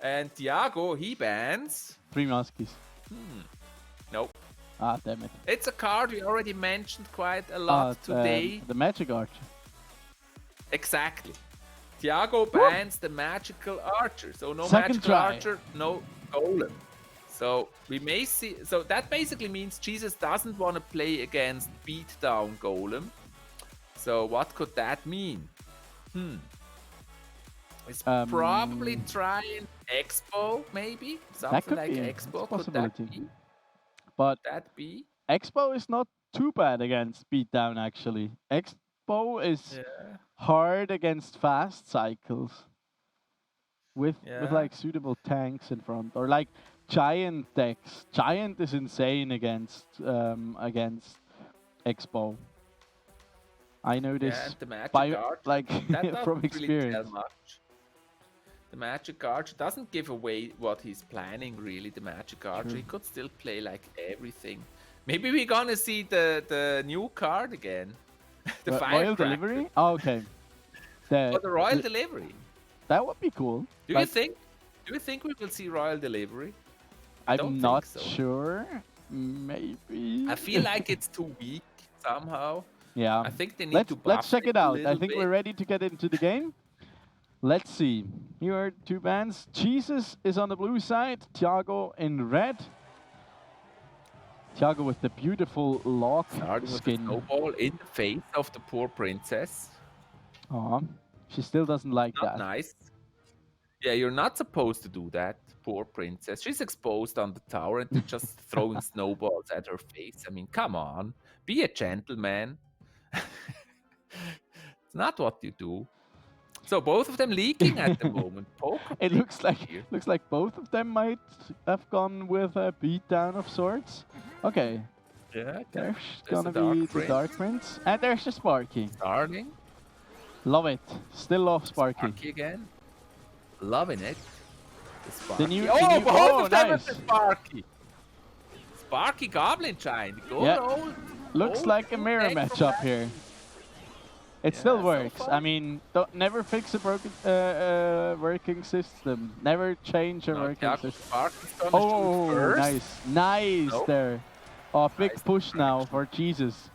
and Thiago he bans. 3 Muskies. Nope. Ah, damn it. It's a card we already mentioned quite a lot today. The Magic Archer. Exactly. Thiago bans the magical archer. So no Second magical try. archer, no golem. So we may see. So that basically means Jesus doesn't want to play against beatdown golem. So what could that mean? He's probably trying Expo, maybe something could like be. Expo. It's a Could that possibility. be? But that be? Expo is not too bad against beatdown actually. Expo is Yeah. hard against fast cycles with Yeah. like suitable tanks in front or like giant decks. Giant is insane against Expo. I know Yeah, and this the magic by archer, like that from doesn't really tell experience. much. The magic archer doesn't give away what he's planning, really. The magic archer, True. he could still play like everything. Maybe we're gonna see the new card again, the Royal firecracker. delivery? Oh, okay. For the royal the- delivery. that would be cool. Do Like, you think? Do you think we will see royal delivery? I don't I'm think not so. sure. Maybe. I feel like it's too weak somehow. Yeah. I think they need to buff Let's check it a out. I little think bit. we're ready to get into the game. Let's see. Here are two bands. Jesus is on the blue side. Thiago in red. Thiago with the beautiful lock Starting with a skin. snowball in the face of the poor princess. Aw, she still doesn't like Not that. nice. Yeah, you're not supposed to do that, poor princess. She's exposed on the tower and they're just throwing snowballs at her face. I mean, come on, be a gentleman. It's not what you do. So both of them leaking at the moment. Poker It looks like here. both of them might have gone with a beatdown of sorts. Okay, Yeah, there's the gonna Dark be the Prince. Dark Prince, and there's the Sparky. starting. Love it. Still love Sparky. Sparky again. Loving it. The Sparky. The new- oh, the new- both oh, of them nice. with the Sparky. Sparky Goblin Giant. Good Yeah. old. Looks old like a mirror deck from matchup last here. It Yeah, still so works. I far. mean, never fix a broken working system. Never change a No, working Thiago system. Sparky's gonna Oh, shoot first. nice Nope. there. Oh, big Nice push now distraction. for Jesus.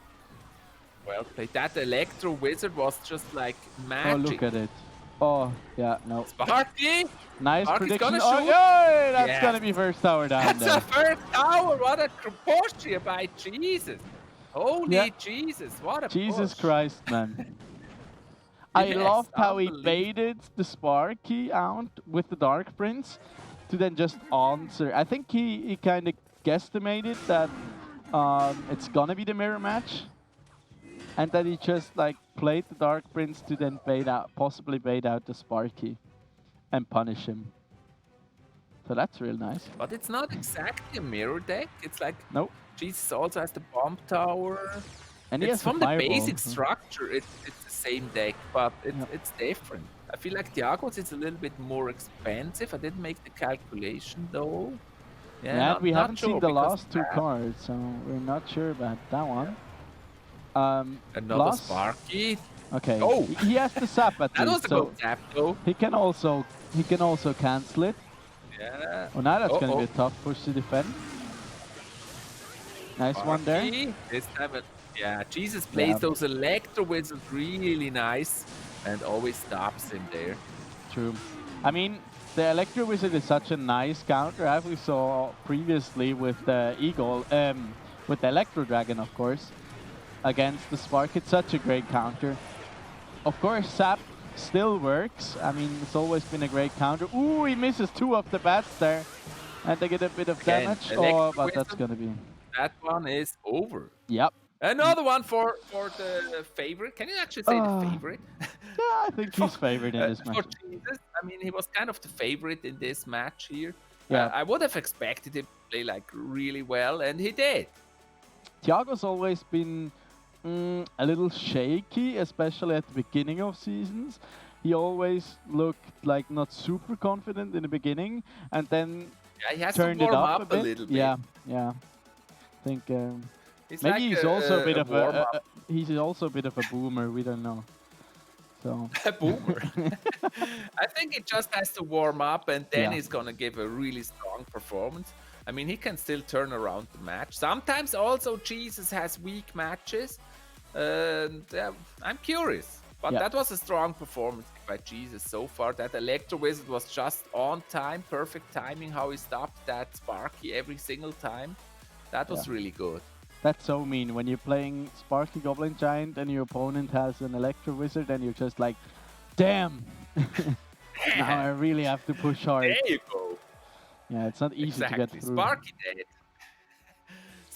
Well played. That Electro Wizard was just like Oh, magic. look at it. Oh, yeah, no. Sparky! Nice Sparky's prediction. gonna Oh, shoot. yeah, that's Yes. gonna be first tower down That's there. a first tower! What a push here by Jesus! Holy Yeah. Jesus, what a Jesus push. Christ, man. I Yes, loved how he unbelievable. baited the Sparky out with the Dark Prince to then just answer. I think he kind of guesstimated that it's gonna be the mirror match, and that he just like played the Dark Prince to then possibly bait out the Sparky and punish him. So that's real nice. But it's not exactly a mirror deck. It's like Nope. Jesus also has the bomb tower. And he It's has from the fireball, basic so- structure. It's the same deck, but Yep. it's different. I feel like Thiago's is a little bit more expensive. I didn't make the calculation though. Yeah, not- we not haven't sure seen the because last of two that. cards, so we're not sure about that one. Another plus- Sparky. Okay. Oh! He has the sap at That was least, a so good tap though. he can also cancel it. Yeah. Oh, now that's gonna be a Uh-oh. tough push to defend. Nice one there. Sparky. This time, yeah, Jesus plays Yeah. those Electro Wizards really nice and always stops him there. True. I mean, the Electro Wizard is such a nice counter, as we saw previously with the Eagle, with the Electro Dragon, of course, against the Spark. It's such a great counter. Of course, Sap still works. I mean, it's always been a great counter. Ooh, he misses two of the bats there, and they get a bit of Again, damage. Electro Oh, but that's Wizard. gonna be. That one is over. Yep. Another one for the favorite. Can you actually say the favorite? Yeah, I think he's favored in this For match. Jesus, I mean, he was kind of the favorite in this match here. Yeah. I would have expected him to play like really well, and he did. Thiago's always been a little shaky, especially at the beginning of seasons. He always looked like not super confident in the beginning, and then Yeah, he has turned to it warm up up a bit. little bit. Yeah, yeah. I think He's maybe like he's also a bit of warm-up he's also a bit of a boomer. We don't know. So boomer. I think he just has to warm up, and then Yeah. he's gonna give a really strong performance. I mean, he can still turn around the match. Sometimes also Jesus has weak matches, and I'm curious. But Yeah. that was a strong performance by Jesus so far. That Electro Wizard was just on time, perfect timing. How he stopped that Sparky every single time. That was really good. that's so mean when you're playing Sparky Goblin Giant and your opponent has an Electro Wizard, and you're just like, damn. Now I really have to push hard. There you go. Yeah, it's not easy to Exactly. get through. Sparky did.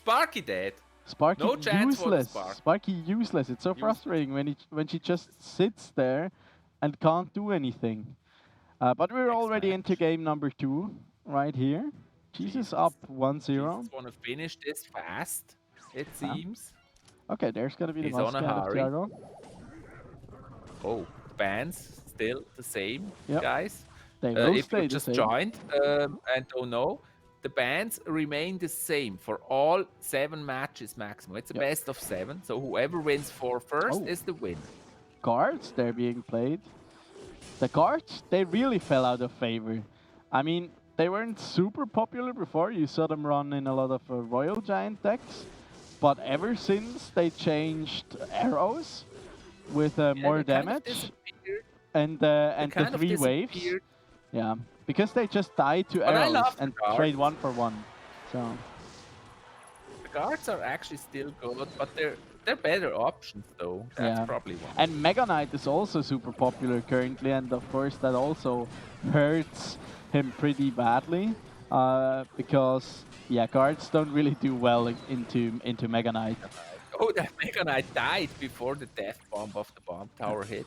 Sparky dead. Sparky No chance for the useless. Spark. Sparky useless. It's so frustrating when she just sits there and can't do anything. But we're Next already into match. game number 2 right here. Jesus up 1-0. Jesus want to finish this fast, it seems. Okay, there's gonna be the He's on a Muscat of hurry. Thiago. Oh, bands still the same, Yep. guys. They will If stay you the just same. joined and don't know, the bands remain the same for all 7 matches maximum. It's a Yep. best of 7, so whoever wins 4 first Oh. is the winner. Guards, they're being played. The guards, they really fell out of favor. I mean, they weren't super popular before. You saw them run in a lot of Royal Giant decks. But ever since they changed arrows with more they kind of damage disappeared. and They the kind of 3 waves. disappeared. Yeah, because they just die to But I arrows love the and guards. trade 1 for 1. So The guards are actually still good, but they're better options though. That's Yeah. probably one. and Mega Knight is also super popular currently, and of course that also hurts him pretty badly because guards don't really do well into Mega Knight. Oh, that Mega Knight died before the death bomb of the bomb tower hit.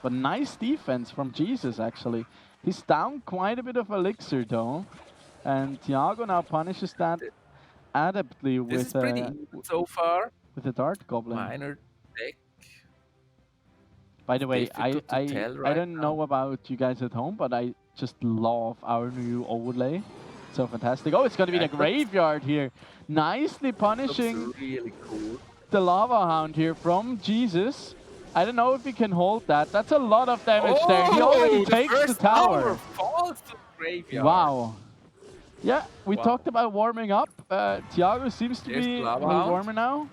But nice defense from Jesus actually. He's down quite a bit of elixir though, and Thiago now punishes that adeptly This is with pretty even so far. with the Dart Goblin. Minor deck. By the way, difficult to tell I right don't now. know about you guys at home, but I just love our new overlay. So fantastic. Oh, it's going to be Yeah, the it looks- graveyard here. Nicely punishing Looks really cool. the Lava Hound here from Jesus. I don't know if he can hold that. That's a lot of damage there. He already takes the first tower. falls to the graveyard. Wow. Yeah, we Wow. talked about warming up. Thiago seems to Here's be the a Lava little Hound. warmer now.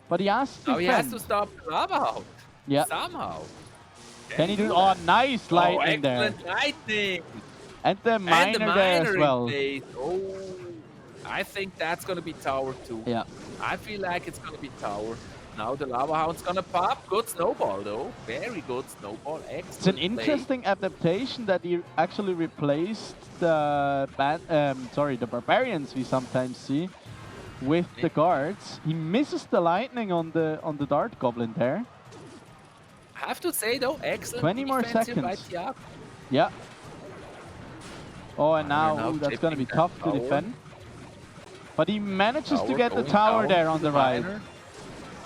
But he has to Now he has defend. to stop the lava out. Yeah. Somehow. Can he do? Oh, nice lightning there. Excellent lightning. And the And the miner there as miner well. in place. Oh, I think that's gonna be tower 2. Yeah. I feel like it's gonna be tower. Now the lava hound's gonna pop. Good snowball though. Very good snowball. Excellent. It's an play. interesting adaptation that he actually replaced the the barbarians we sometimes see with the guards. He misses the lightning on the Dart Goblin there. I have to say though, excellent 20 more defense here by seconds. Thiago. Yeah. Oh, and Miner now now that's going to be chipping tough that to tower. defend. But he manages to Tower get the going tower down there to on the right. miner.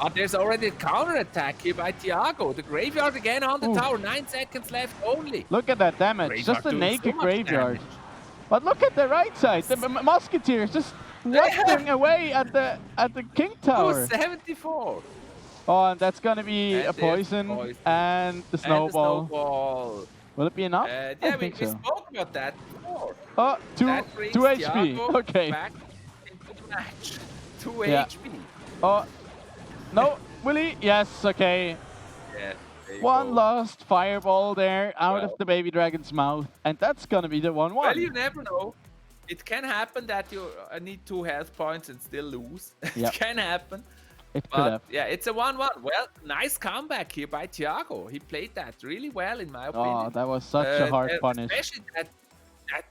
But there's already a counter attack here by Thiago. The graveyard again on the Ooh. tower. 9 seconds left only. Look at that damage. Graveyard Just a doing so naked much graveyard. damage. But look at the right side. The Musketeers just wafting away at the King Tower. 74. Oh, and that's gonna be And a there's poison, poison. and the And the snowball. snowball. Will it be enough? Yeah, I we think so. spoke about that before. Oh, two That brings 2 HP. Thiago Okay. back into the match. 2 Yeah. HP. Oh, no, will he? Yes. Okay. Yeah, there you One go. lost fireball there out Well. of the baby dragon's mouth, and that's gonna be the 1-1. Well, you never know. It can happen that you need 2 health points and still lose. Yep. It can happen. It could But have. yeah, it's a 1-1. Well, nice comeback here by Thiago. He played that really well, in my opinion. Oh, that was such a hard punish. Especially that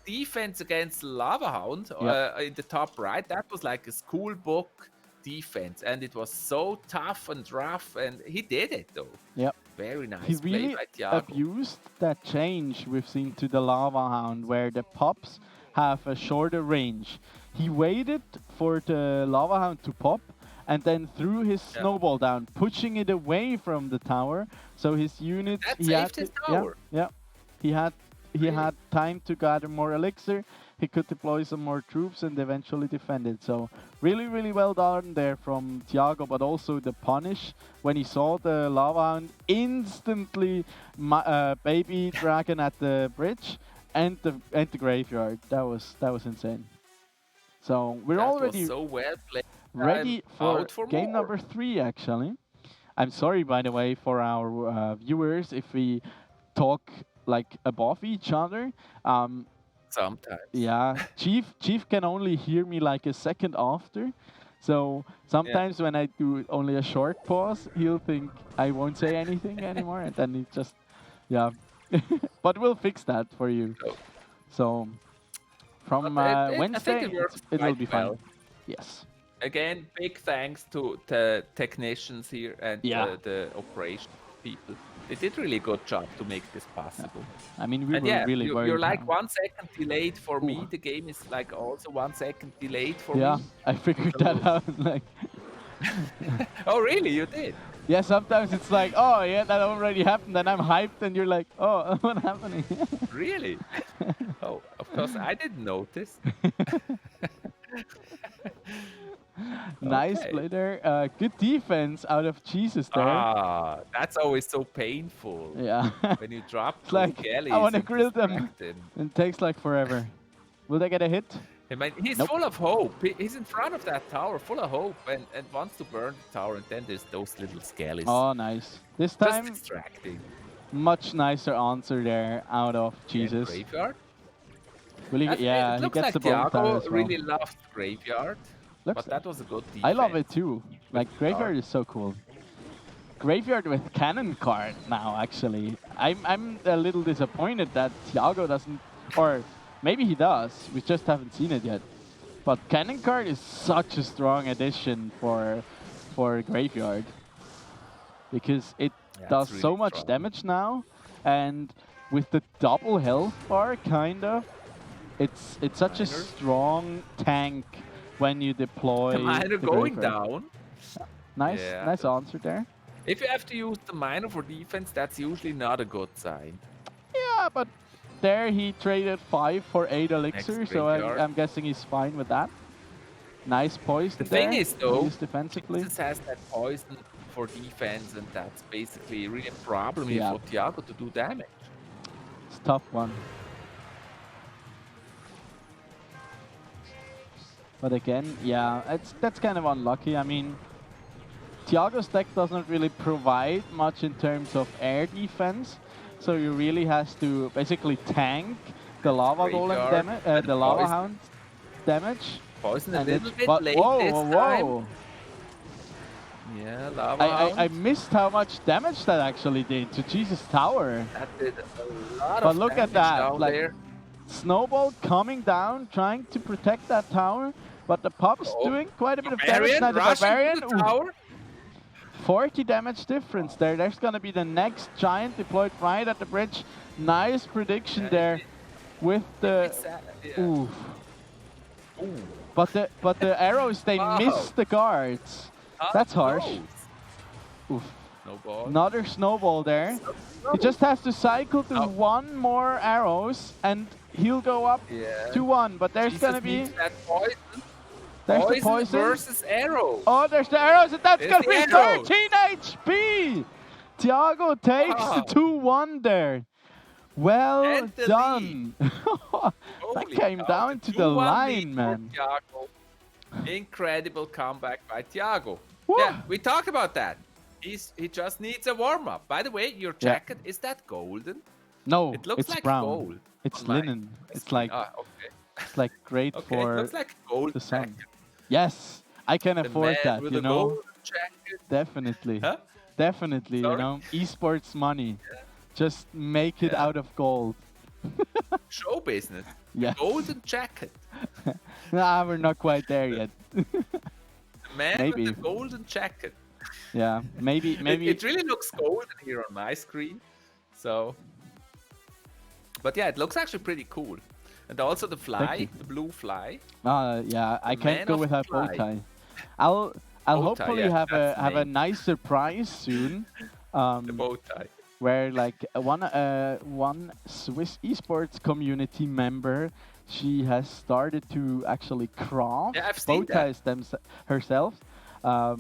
defense against Lava Hound Yep. in the top right. That was like a school book defense, and it was so tough and rough. And he did it though. Yep. Very nice He play really by Thiago. abused that change we've seen to the Lava Hound, where the pops have a shorter range. He waited for the Lava Hound to pop, and then threw his snowball down, pushing it away from the tower. So his units, That he had saved his to, tower. Yeah, he had Really? had time to gather more elixir. He could deploy some more troops and eventually defend it. So really, really well done there from Thiago, but also the punish when he saw the Lava Hound instantly baby dragon at the bridge and the graveyard. That was insane. So we're That already was so well played. ready I'm for out for game more. number 3 actually. I'm sorry, by the way, for our viewers if we talk like above each other. Sometimes. Yeah, Chief can only hear me like a second after. So sometimes when I do only a short pause, he'll think I won't say anything anymore, and then he just, yeah. But we'll fix that for you. Oh. So from But I think Wednesday, it works it will quite be well. fine. Yes. again, big thanks to the technicians here and Yeah. the operation people. They did really good job to make this possible. I mean, we And were yeah, really you're worried. like 1 second delayed for Ooh. me. The game is like also 1 second delayed for Yeah, me. I figured So- that out. Like, Oh, really? You did? yeah, sometimes it's like, oh yeah, that already happened, and I'm hyped, and you're like, oh, what's happening? Really? Oh, of course, I didn't notice. Nice Okay. play there. Good defense out of Jesus there. Ah, that's always so painful. Yeah. When you drop It's those like, galleys I want to and grill them. distract them. It takes like forever. Will they get a hit? I mean, he's Nope. full of hope. He's in front of that tower, full of hope, and wants to burn the tower. And then there's those little skellies. Oh, nice. This Just time, distracting. much nicer answer there out of And Jesus. Graveyard. Will he, yeah, it he looks gets like the bone tower Thiago as well. really loved Graveyard, Looks- but that was a good defense. I love it too. Like, the Graveyard is so cool. Graveyard with cannon card now, actually. I'm a little disappointed that Thiago doesn't, or maybe he does, we just haven't seen it yet. But cannon card is such a strong addition for Graveyard. Because it Yeah, does it's so really much strong. damage now, and with the double health bar, kind of, it's such a Miner. strong tank when you deploy The miner the going Graveyard. down. Nice, Yeah, nice the- answer there. If you have to use the miner for defense, that's usually not a good sign. Yeah, but there he traded 5 for 8 elixir, so graveyard. I'm guessing he's fine with that. Nice poise The there. thing is, though, used defensively. Jesus has that poison for defense, and that's basically really a problem here Yeah. for Thiago to do damage. It's a tough one. But again, yeah, that's kind of unlucky. I mean, Thiago's deck doesn't really provide much in terms of air defense, so you really has to basically tank the lava golem Graveyard damage, and the lava poison. hound damage. Poison a And little it's- bit but late whoa, this whoa, time. whoa. Yeah, lava I hound. missed how much damage that actually did to Jesus Tower. That did a lot But of look at damage that, down like- there. Snowball coming down, trying to protect that tower, but the pup's Oh, doing quite a bit of damage Barbarian now. The rushing Barbarian, to the ooh, tower. 40 damage difference there. There's gonna be the next giant deployed right at the bridge. Nice prediction Yeah, there it- with the, It's, yeah. ooh. Ooh. But the arrows, they Wow. miss the guards. That's harsh. Close. Oof. No ball. Another snowball there. He just has to cycle to Oh. one more arrows and he'll go up Yeah. 2-1. But there's Jesus gonna be, needs that poison. there's the poison. versus arrow. Oh, there's the arrows, and that's There's gonna the be arrows. 13 HP! Thiago takes Wow. the 2-1 there. Well And the done. that Holy came cow, down to the 2-1 line, lead for man. Thiago. Incredible comeback by Thiago. Woo. Yeah, we talked about that. He just needs a warm up. By the way, your Yeah. jacket, is that golden? No, It looks it's like brown. gold. It's on mine. linen. It's like okay. it's like great Okay, for it looks like a gold the sun. jacket. Yes, I can The afford man that, with you a know. golden jacket. Definitely. Huh? Definitely, you Sorry? know. Esports money. Just make it Yeah. out of gold. Show business. Yes. Golden jacket. Nah, we're not quite there yet. The man Maybe. with the golden jacket. Yeah, maybe It really looks golden here on my screen. So, but yeah, it looks actually pretty cool. And also the fly, you. the blue fly. Yeah, I The can't man go of without bow fly. tie. I'll Bow tie, hopefully yeah, have that's the a name. nice surprise soon. The bow tie. Where like one Swiss esports community member, she has started to actually craft Yeah, I've bow seen that. ties herself. Yeah.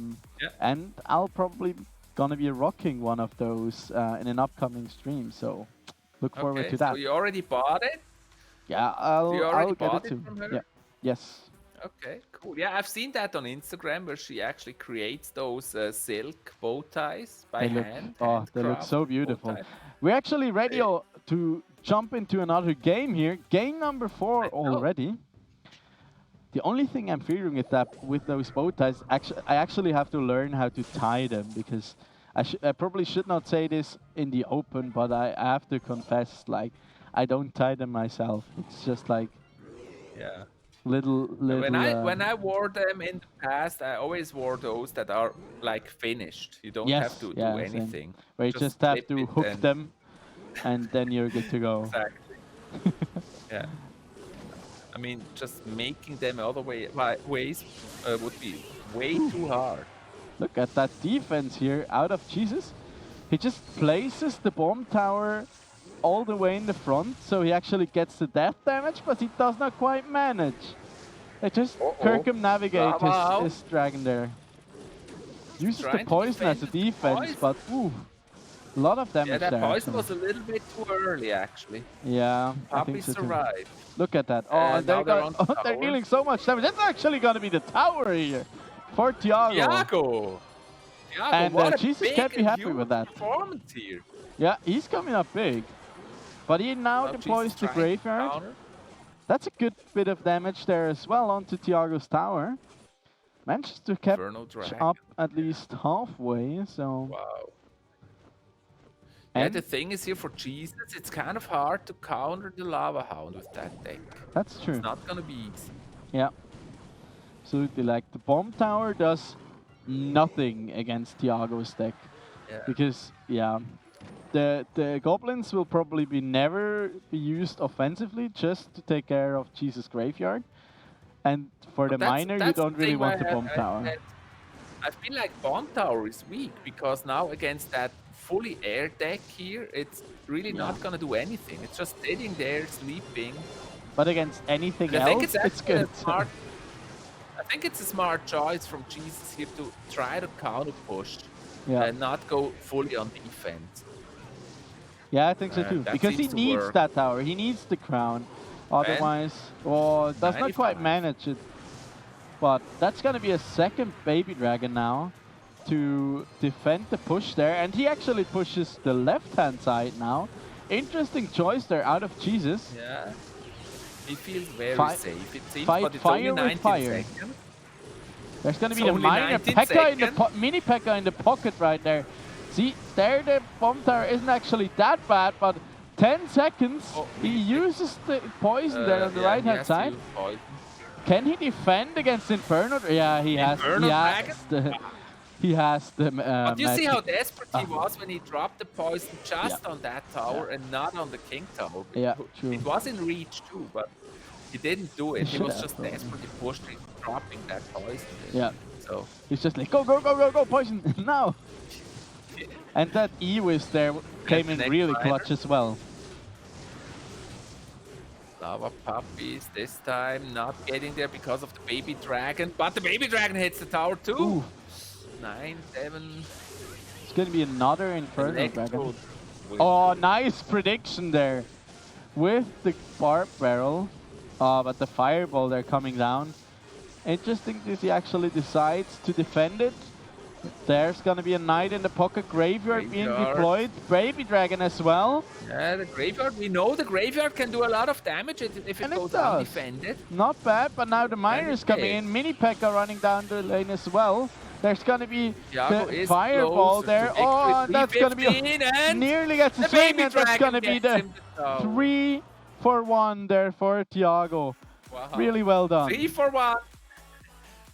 And I'll probably gonna be rocking one of those in an upcoming stream. So look forward Okay, to that. so you already bought it? Yeah, you already I'll get bought it it too. from her? Yeah. Yes. Okay, cool. Yeah, I've seen that on Instagram where she actually creates those silk bow ties by They look, hand. oh, they look handcrafted so bow beautiful. ties. We're actually ready to jump into another game here. Game number 4 Let's go. already. The only thing I'm fearing with those bow ties, I actually have to learn how to tie them because I probably should not say this in the open, but I have to confess, like, I don't tie them myself. It's just like, Yeah. Little. When I wore them in the past, I always wore those that are like finished. You don't have Yes, to yeah, do same. anything. Where you just have flip to it hook and- them, and then you're good to go. Exactly. Yeah. I mean, just making them other ways would be way too hard. Look at that defense here, out of Jesus. He just places the bomb tower all the way in the front, so he actually gets the death damage, but he does not quite manage. It just Kirkham Navigate Lava his dragon there. Uses the Trying to poison as a defend the defense, poison. but ooh, a lot of damage Yeah, that there. poison actually. was a little bit too early, actually. Yeah, I Puppy think so too. survived. Look at that. Oh, and now they're on the they're tower. dealing so much damage. That's actually going to be the tower here for Thiago. Thiago! Thiago, And what a Jesus big can't be and happy huge with that. performance here. Yeah, he's coming up big. But he now Now deploys Jesus the trying to graveyard. counter. That's a good bit of damage there as well onto Thiago's tower. Manages to catch Inferno Dragon. up at least halfway, so... Wow. Yeah, And the thing is here for Jesus, it's kind of hard to counter the Lava Hound with that deck. that's true. It's not gonna be easy. Yeah. Absolutely, like the bomb tower does nothing against Thiago's deck. Yeah. Because, yeah, the goblins will probably never be used offensively, just to take care of Jesus' graveyard. And for the But miner, you that's don't the really thing want the why bomb tower. I feel like Bomb Tower is weak because now against that fully air deck here, it's really not gonna do anything. It's just sitting there sleeping. But against anything And I think else, it's it's actually good. a smart. I think it's a smart choice from Jesus here to try to counter push Yeah. and not go fully on defense. Yeah, I think so too. that Because he seems to needs work. that tower. He needs the crown. Otherwise, does not quite 95. manage it. But that's gonna be a second baby dragon now to defend the push there. And he actually pushes the left-hand side now. Interesting choice there out of Jesus. Yeah. He feels very Fight- safe, it seems, fight but it's fire only with 19 fire. seconds. There's gonna be It's the only minor 19 P.E.K.K.A. in the seconds. mini P.E.K.K.A. in the pocket right there. See, there the bomb tower isn't actually that bad, but 10 seconds, Oh, he uses the poison there on the Yeah, right he hand has to side. use poison. Can he defend against Inferno? Yeah, he has. Inferno He has the. But you see how magic. desperate he was when he dropped the poison just Yeah. on that tower and not on the king tower. Yeah, true. It was in reach too, but he didn't do it. He should was have, just though. desperately pushed it, dropping that poison. Yeah, So he's just like go, go, go, go, go, poison now. And that E-Wiz there came the in next really miner. clutch as well. Lava puppies this time not getting there because of the baby dragon, but the baby dragon hits the tower too. Ooh. 9, 7. It's gonna be another Inferno Electro dragon. with- Oh, nice prediction there with the barb barrel. But the fireball there coming down. Interesting that he actually decides to defend it. There's gonna be a knight in the pocket graveyard being Graveyard. deployed. Baby dragon as well. Yeah, the graveyard. We know the graveyard can do a lot of damage if it And it goes does. undefended. Not bad, but now the miners coming big. in. Mini P.E.K.K.A. running down the lane as well. There's gonna be Thiago the is fireball closer there. to Oh, victory, and that's gonna be 315, and nearly gets the the swing, baby and that's dragon gonna be gets the him the tower. 3-for-1 there for Thiago. Wow. Really well done. 3 for 1.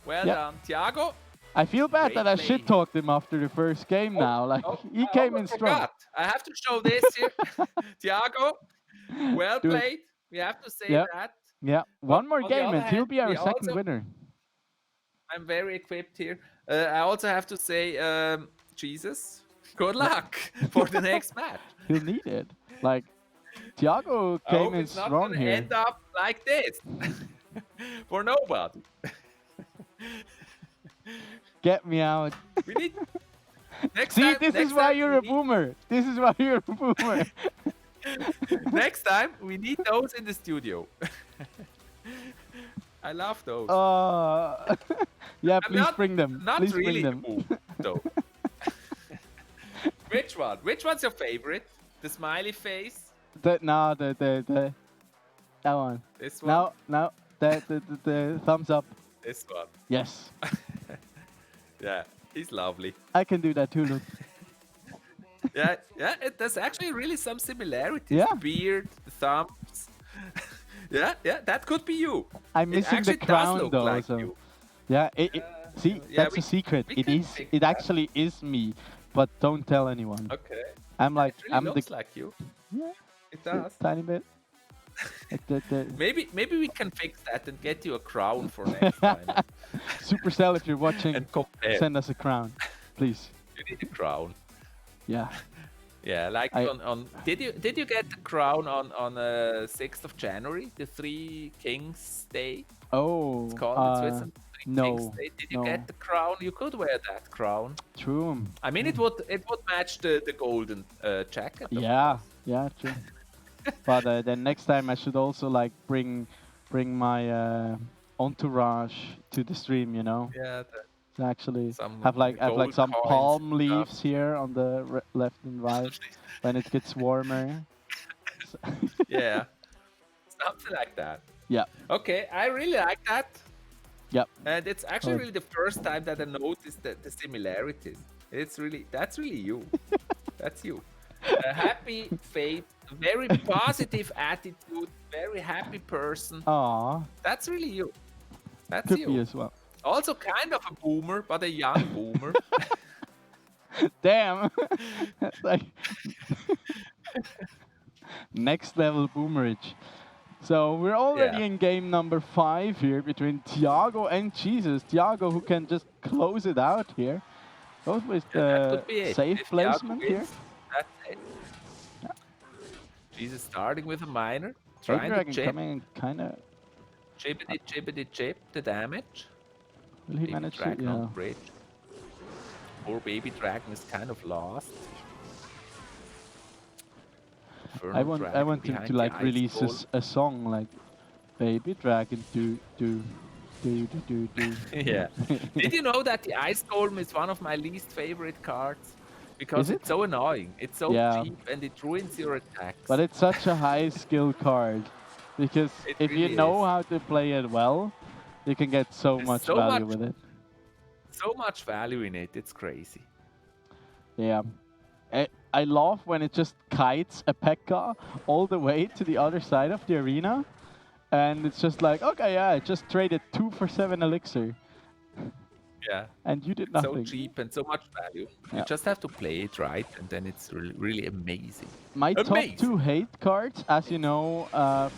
Well Yep. done, Thiago. I feel bad Great that I play. shit talked him after the first game now. Like he I came in almost strong. forgot. I have to show this here. Thiago, well Dude. played. We have to say Yep. that. Yeah, one more on the game other and he'll hand, be our we second also- winner. I'm very equipped here. I also have to say, Jesus, good luck for the next match. He'll need it. Like Thiago I came hope in it's not strong gonna here. end up like this for nobody. Get me out. We need. Next See, time, this next is why time you're we a need- boomer. This is why you're a boomer. Next time we need those in the studio. I love those. Yeah, I'm please bring them. Not Please really bring them. a boomer, though. Which one? Which one's your favorite? The smiley face? That one. This one? No, the thumbs up. This one. Yes, Yeah, he's lovely. I can do that too. Look. Yeah, there's actually really some similarities. Yeah. The beard, the thumbs. Yeah, that could be you. I'm It missing the actually does crown look though. like So you. yeah, see, Yeah, that's a secret. we It can is. fix It that. actually is me, but don't tell anyone. Okay. I'm like, It really I'm the looks like you. yeah, It a does. tiny bit. Like the Maybe we can fix that and get you a crown for next time. Supercell, if you're watching, And compare. send us a crown, please. You need a crown. Yeah. Yeah, like I- on did you get the crown on 6th of January, the Three Kings Day? Oh. It's called in Switzerland. Three no, Kings Day. Did you no. get the crown? You could wear that crown. True. I mean, it would match the golden jacket. of Yeah. course. Yeah. True. But then next time I should also like bring my entourage to the stream. You know. Yeah. To actually Some have like gold some coins palm and stuff. leaves here on the left and right when it gets warmer. Yeah. Something like that. Yeah. Okay, I really like that. Yep. And it's actually Oh. really the first time that I noticed the similarities. That's really you. That's you. A happy face, very positive attitude, very happy person. Aw, That's really you. That's could you. be as well. Also kind of a boomer, but a young boomer. Damn. Like next level boomerage. So we're already Yeah. in game number 5 here between Thiago and Jesus. Thiago who can just close it out here. Both with Yeah, that the could be it. safe If Thiago placement here. wins, that's it. Jesus starting with a minor, Big trying to Dragon chip, coming kinda. chip the damage. Will he Baby manage to? Dragon on Yeah. the bridge. Poor Baby Dragon is kind of lost. I want him to like release a song like Baby Dragon do. Yeah. Did you know that the Ice Golem is one of my least favorite cards? Because Is it? it's so annoying. It's so Yeah. cheap and it ruins your attacks. But it's such a high skill card because It if you really know is. how to play it well, you can get so There's much so value much- with it. So much value in it. It's crazy. Yeah. I love when it just kites a P.E.K.K.A all the way to the other side of the arena. And it's just like, okay, yeah, I just traded 2 for 7 elixir. Yeah. And you did So nothing. cheap and so much value. Yeah. You just have to play it right and then it's really amazing. My Amazing. top 2 hate cards, as you know,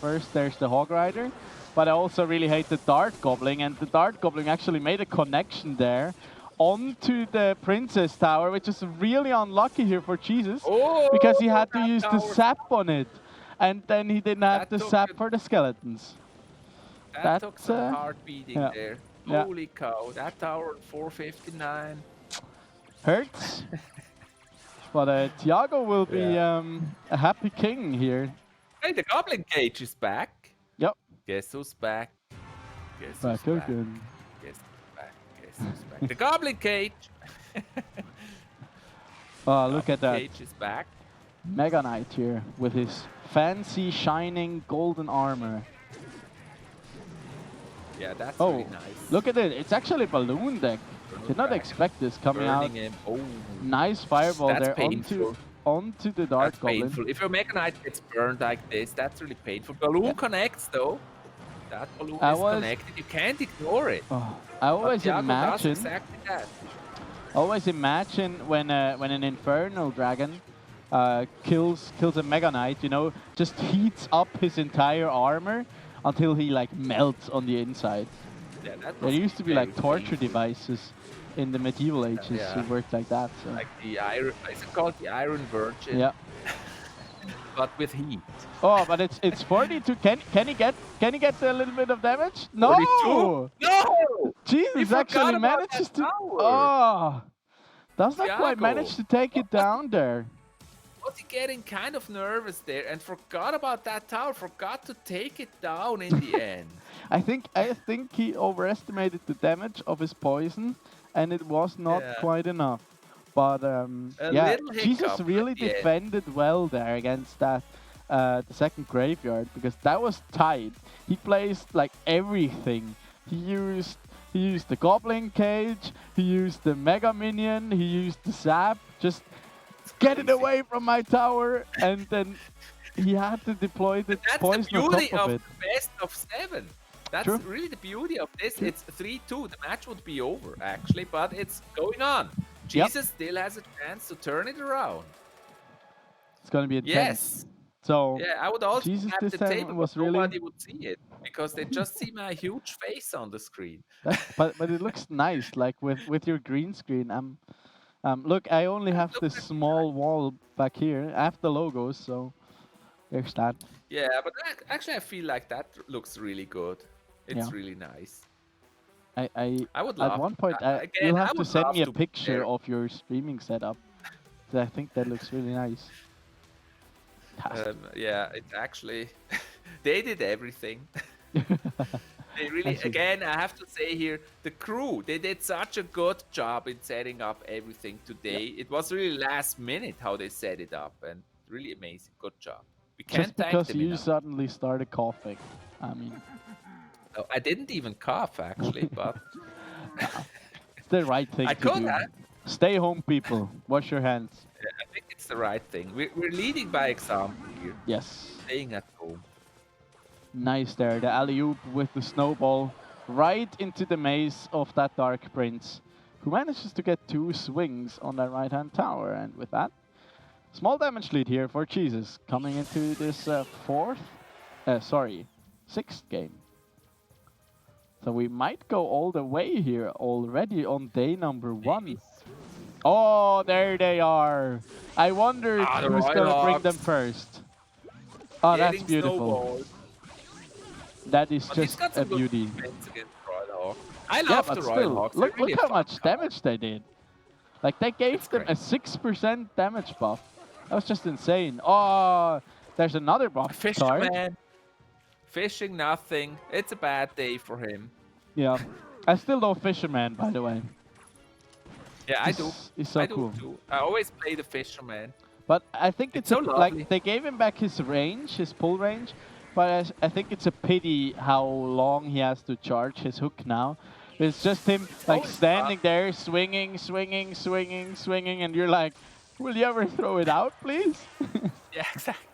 first there's the Hog Rider, but I also really hate the Dart Goblin, and the Dart Goblin actually made a connection there onto the Princess Tower, which is really unlucky here for Jesus, Oh, because he had to that use the tower- sap on it, and then he didn't have That the took sap it- for the skeletons. That took That's, some hard beating yeah. there. Yeah. Holy cow. That tower 459. Hurts. But Thiago will be a happy king here. Hey, the Goblin Cage is back. Yep. Guess who's back? Guess Back who's back? again. Guess who's back? Guess who's back? The Goblin Cage! Oh, look at that. Cage is back. Mega Knight here with his fancy shining golden armor. Yeah, that's Oh, really nice. look at it. It's actually balloon deck. Did not Dragon. expect this coming out. Burning him. Oh, Nice fireball That's there painful. onto the Dart that's Goblin. painful. If your Mega Knight gets burned like this, that's really painful. Balloon connects though. That balloon I is was- connected. You can't ignore it. Oh, I But always Thiago does imagine, exactly that. when an Infernal Dragon kills a Mega Knight, you know, just heats up his entire armor until he like melts on the inside. Yeah, that There must used to be very like torture painful. devices in the medieval ages Yeah. who worked like that. So. Like the iron, is it called the Iron Virgin? Yeah. But with heat. Oh, but it's 42. Can he get a little bit of damage? No. 42? No! Jesus forgot actually about manages that to. tower. Oh, does not quite Thiago. manage to take it down there. Was he getting kind of nervous there and forgot about that tower? Forgot to take it down in the end. I think he overestimated the damage of his poison, and it was not Yeah. quite enough. But A yeah, little Jesus hiccup really at the end. defended well there against that the second graveyard, because that was tight. He placed like everything. He used the Goblin Cage. He used the Mega Minion. He used the Zap. Just get it crazy. away from my tower, and then he had to deploy the But that's the poison on beauty top of of it. the best of 7. That's True. really the beauty of this. It's 3-2. The match would be over, actually, but it's going on. Yep. Jesus still has a chance to turn it around. It's gonna be intense. Yes. So Yeah, I would also Jesus tap this the time table, was but really. nobody would see it because they just see my huge face on the screen. But it looks nice, like with your green screen. Look, I only have this small wall back here. I have the logos, so there's that. Yeah, but actually, I feel like that looks really good. It's Yeah. really nice. I would at love one point again, you'll I have to would send love me a to be picture there. of your streaming setup. 'Cause I think that looks really nice. Yeah, it's actually they did everything. They really, see. again, I have to say here, the crew, they did such a good job in setting up everything today. It was really last minute how they set it up, and really amazing. Good job. We can't Just thank because them you enough. suddenly started coughing. I mean, Oh, I didn't even cough actually, but it's the right thing I to could do. have. Stay home, people. Wash your hands. Yeah, I think it's the right thing. We're leading by example here, Yes. staying at home. Nice there. The alley-oop with the snowball right into the maze of that Dark Prince, who manages to get 2 swings on that right-hand tower. And with that, small damage lead here for Jesus coming into this sixth game. So we might go all the way here already on day number 1. Oh, there they are. I wondered Ah, the who's Royal gonna bring Hawks. them first. Oh, that's Getting beautiful. snowballed. That is But he's just got a some good beauty. defense against Royal Hawk. I Yeah, love but the Royal still, Hawks. look They're really how fun much card. damage they did. Like, they gave It's them great. a 6% damage buff. That was just insane. Oh, there's another buff card. Fisherman. Fishing nothing. It's a bad day for him. Yeah. I still know Fisherman, by the way. Yeah, I do. He's so I do cool. too. I always play the fisherman. But I think It's it's, so lovely. like, they gave him back his range, his pull range. But I think it's a pity how long he has to charge his hook now. It's just him like it's standing there, swinging, swinging, swinging, swinging, and you're like, will you ever throw it out, please? Yeah, exactly.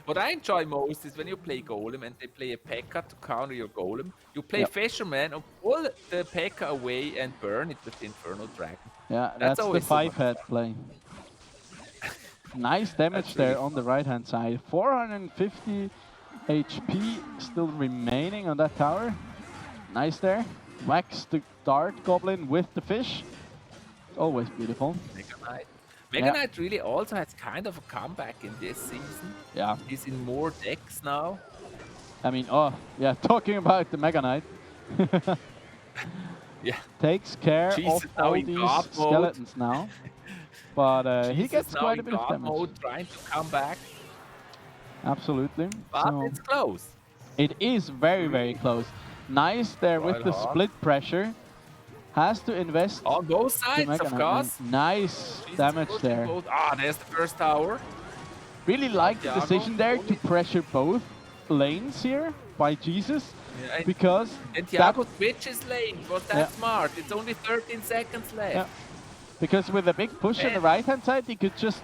What I enjoy most is when you play Golem and they play a P.E.K.K.A. to counter your Golem. You play Yep. Fisherman and pull the P.E.K.K.A. away and burn it with Infernal Dragon. Yeah, that's the always so much 5-head play. Nice damage That's there really on the right-hand side. 450 HP still remaining on that tower. Nice there. Whacks the Dart Goblin with the fish. Always beautiful. Mega Knight. Mega Knight really also has kind of a comeback in this season. Yeah. He's in more decks now. I mean, oh, yeah, talking about the Mega Knight. Yeah. Takes care Jesus, of now all in these God mode. skeletons now. But he Jesus gets now quite a in bit of God damage. mode, trying to come back, Absolutely. but So it's close. it is very, very close. Nice there with Royal the Hawk. split pressure. Has to invest. On both the sides, Mega of Knight. course. Nice Jesus, damage pushing there. both. Ah, there's the first tower. Really like the Thiago, decision there to only- pressure both lanes here by Jesus. Yeah, and- Because And that, Thiago switches lane. Was that Yeah. smart? It's only 13 seconds left. Yeah. because with a big push on the And- right hand side, he could just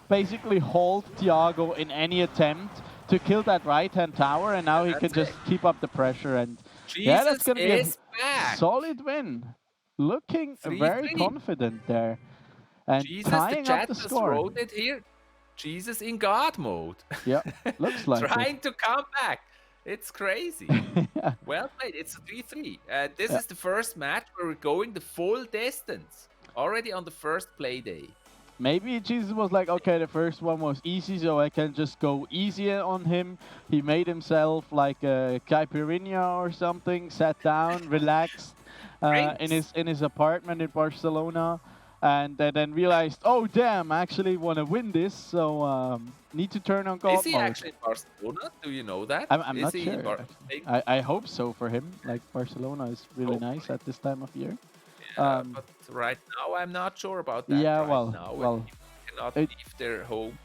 basically hold Thiago in any attempt to kill that right hand tower, and now he can That's just it. keep up the pressure. And Jesus yeah, that's gonna be a is back. solid win. Looking 3-3. very confident there. And Jesus, the tying up chat the just score. wrote it here. Jesus in God mode. Yeah, looks like Trying to come back. It's crazy. it. Yeah. Well played. It's 3-3. This Yeah. is the first match where we're going the full distance. Already on the first play day. Maybe Jesus was like, okay, the first one was easy, so I can just go easier on him. He made himself like a caipirinha or something, sat down, relaxed in his apartment in Barcelona, and then realized, oh damn, I actually want to win this, so need to turn on God Is he mode. actually in Barcelona? Do you know that? I'm Is not he sure. I hope so for him. Like Barcelona is really nice Hopefully. at this time of year. Yeah, but right now I'm not sure about that. Yeah, right well, now, well, when people cannot it- leave their homes.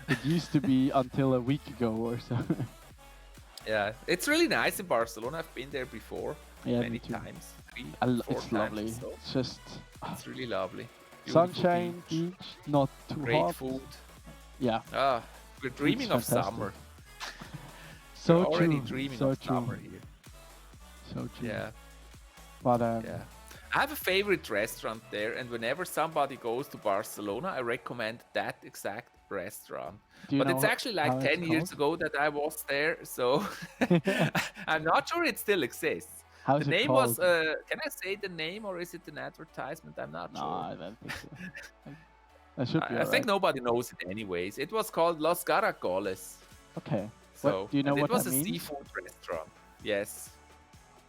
It used to be until a week ago or so. Yeah, it's really nice in Barcelona. I've been there before Yeah, me many too. times. 3, 4 It's times lovely. or so. It's just It's really lovely. Beautiful sunshine, beach, beach, not too great hot. food. Yeah, Ah, We're dreaming of fantastic. summer. So We're already true. dreaming So of true. summer here. So true. Yeah, But yeah. I have a favorite restaurant there, and whenever somebody goes to Barcelona, I recommend that exact restaurant. do you But know it's actually like how it's 10 years called? ago that I was there, so I'm not sure it still exists. How's The it name was, called? can I say the name or is it an advertisement? I'm not No, sure. I don't think so. That should be I think alright. nobody knows it anyways. It was called Los Caracoles. Okay. So, do you know and what it was that a means? seafood restaurant. Yes.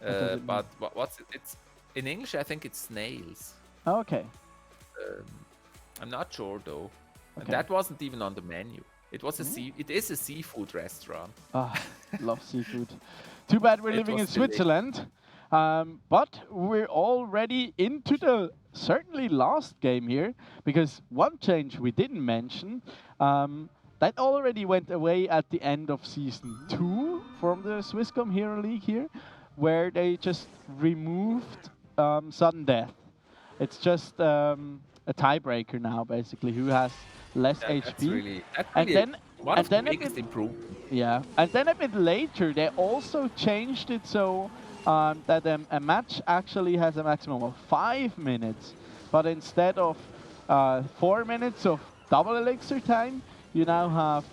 What does it But what's it? It's in English. I think it's snails. Oh, okay. Um, I'm not sure though. And Okay. that wasn't even on the menu. It was It is a seafood restaurant. Ah, love seafood. Too bad we're It living in was delicious. Switzerland. But we're already into the certainly last game here, because one change we didn't mention, that already went away at the end of season 2 from the Swisscom Hero League here, where they just removed sudden death. It's just a tiebreaker now, basically, who has less That's HP. really And then one and of the then a biggest bit- improvements. Yeah, and then a bit later they also changed it so that a match actually has a maximum of 5 minutes, but instead of 4 minutes of double elixir time, you now have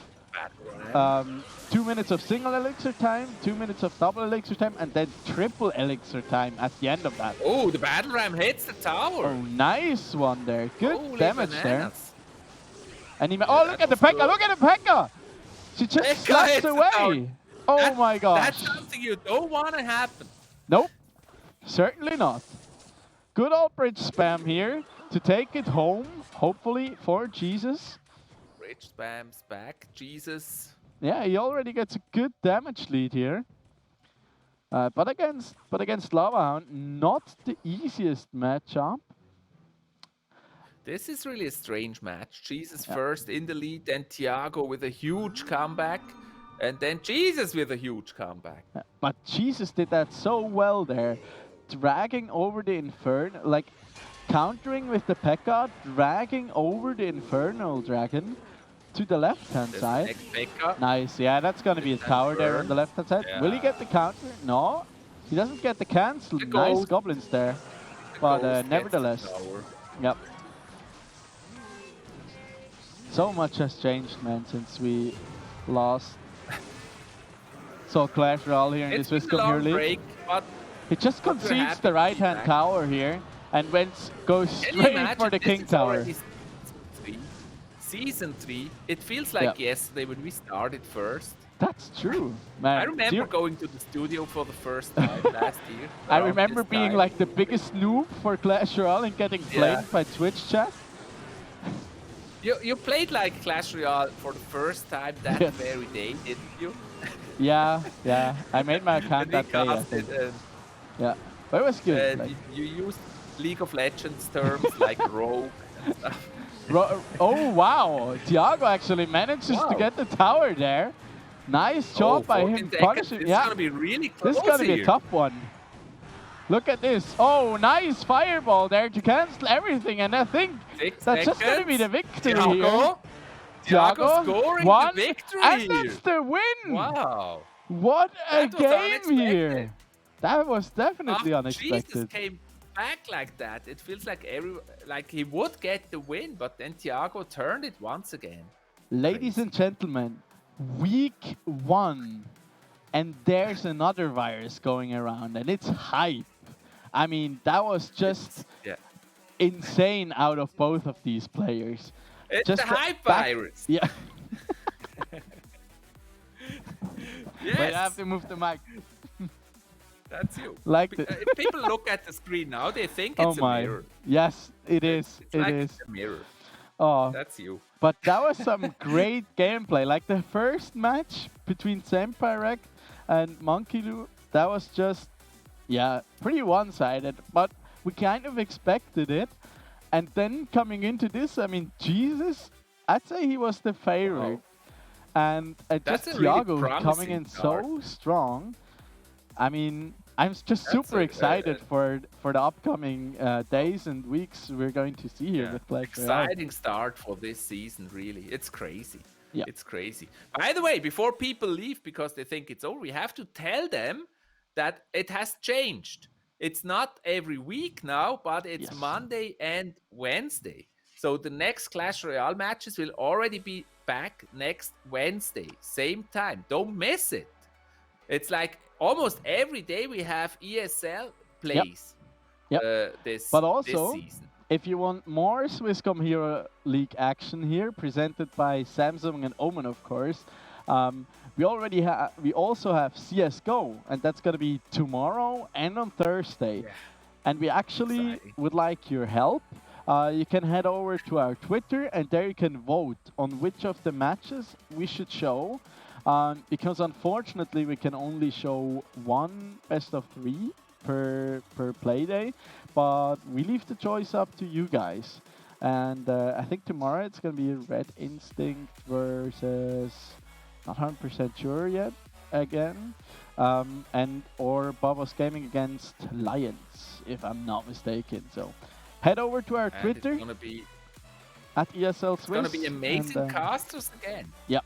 2 minutes of single elixir time, 2 minutes of double elixir time, and then triple elixir time at the end of that. Oh, the battle ram hits the tower. Oh, nice one there. Good Holy damage there. bananas. And he Yeah, look that at the was Pekka, good. look at the Pekka! She just Pekka slaps hits the tower. away. Oh That- my gosh. That's something you don't want to happen. Nope, certainly not. Good old bridge spam here to take it home, hopefully for Jesus. Rich spams back. Jesus. Yeah, he already gets a good damage lead here. But against Lava Hound, not the easiest matchup. This is really a strange match. Jesus Yeah. first in the lead, then Thiago with a huge comeback, and then Jesus with a huge comeback. But Jesus did that so well there, dragging over the Inferno, like countering with the Pekka, dragging over the Infernal Dragon to the left-hand There's side. next Pekka. Nice, yeah, that's gonna be a Good tower there on burn. the left-hand side. Will he get the counter? No, he doesn't get the cancel. The Nice ghost. goblins there. The But Ghost gets the nevertheless, tower. yep. So much has changed, man, since we last saw Clash Royale here in It's the been a Swisscom long Hero League. break, but He just But we're concedes happy the to be right-hand back. tower here and goes can you straight imagine for the this King is Tower. already Season 3. It feels like Yeah. yesterday when we started first. That's true, man. I remember Zero- going to the studio for the first time last year. I around remember this being time. like the biggest noob for Clash Royale and getting flamed by Twitch chat. You played like Clash Royale for the first time that Yes. very day, didn't you? Yeah, yeah. I made my account And we that day, I casted, think. Yeah, but it was good. and like- you used League of Legends terms like rogue and stuff. Oh wow, Thiago actually manages to Wow. get the tower there. Nice job by 14 him seconds. punishing. It's Yeah, gonna be really close this is gonna be here. a tough one. Look at this. Oh, nice fireball there to cancel everything, and I think 6 that's just gonna be the seconds. victory here. Thiago, Thiago scoring one, the victory and here. that's the win. Wow. What a That was game unexpected. here. That was definitely After Jesus unexpected. came back like that, it feels like he would get the win, but then Thiago turned it once again. Ladies and gentlemen, week 1, and there's another virus going around, and it's hype. I mean, that was just Yeah. insane out of both of these players. It's Just a the hype back- virus. Yeah. Yes. Wait, I have to move the mic. That's you. Like If the. people look at the screen now, they think Oh it's a my. mirror. Yes, it is. It's It like is. it's a mirror. Oh, That's you. but that was some great gameplay. Like the first match between Senpai and Monkey Lou, that was just, yeah, pretty one-sided. But we kind of expected it. And then coming into this, I mean, Jesus, I'd say he was the favorite. And That's just a really Thiago coming promising in start. so strong. I mean, I'm just That's super a- excited for the upcoming days and weeks we're going to see here with Clash Royale. Exciting start for this season, really. It's crazy. Yeah. It's crazy. By the way, before people leave because they think it's over, we have to tell them that it has changed. It's not every week now, but it's Yes. Monday and Wednesday. So the next Clash Royale matches will already be back next Wednesday, same time. Don't miss it. It's like almost every day we have ESL plays Yep. this But also, season. if you want more Swisscom Hero League action here, presented by Samsung and Omen, of course, we also have CS:GO, and that's gonna be tomorrow and on Thursday. Yeah. And we actually Exciting. would like your help. You can head over to our Twitter, and there you can vote on which of the matches we should show. Because unfortunately, we can only show one best of 3 per play day, but we leave the choice up to you guys. And I think tomorrow it's gonna be Red Instinct versus, not 100% sure yet, again, and or Bubba's Gaming against Lions, if I'm not mistaken. So head over to our And Twitter it's gonna be at ESL Swiss. It's gonna be amazing and, casters again. Yeah.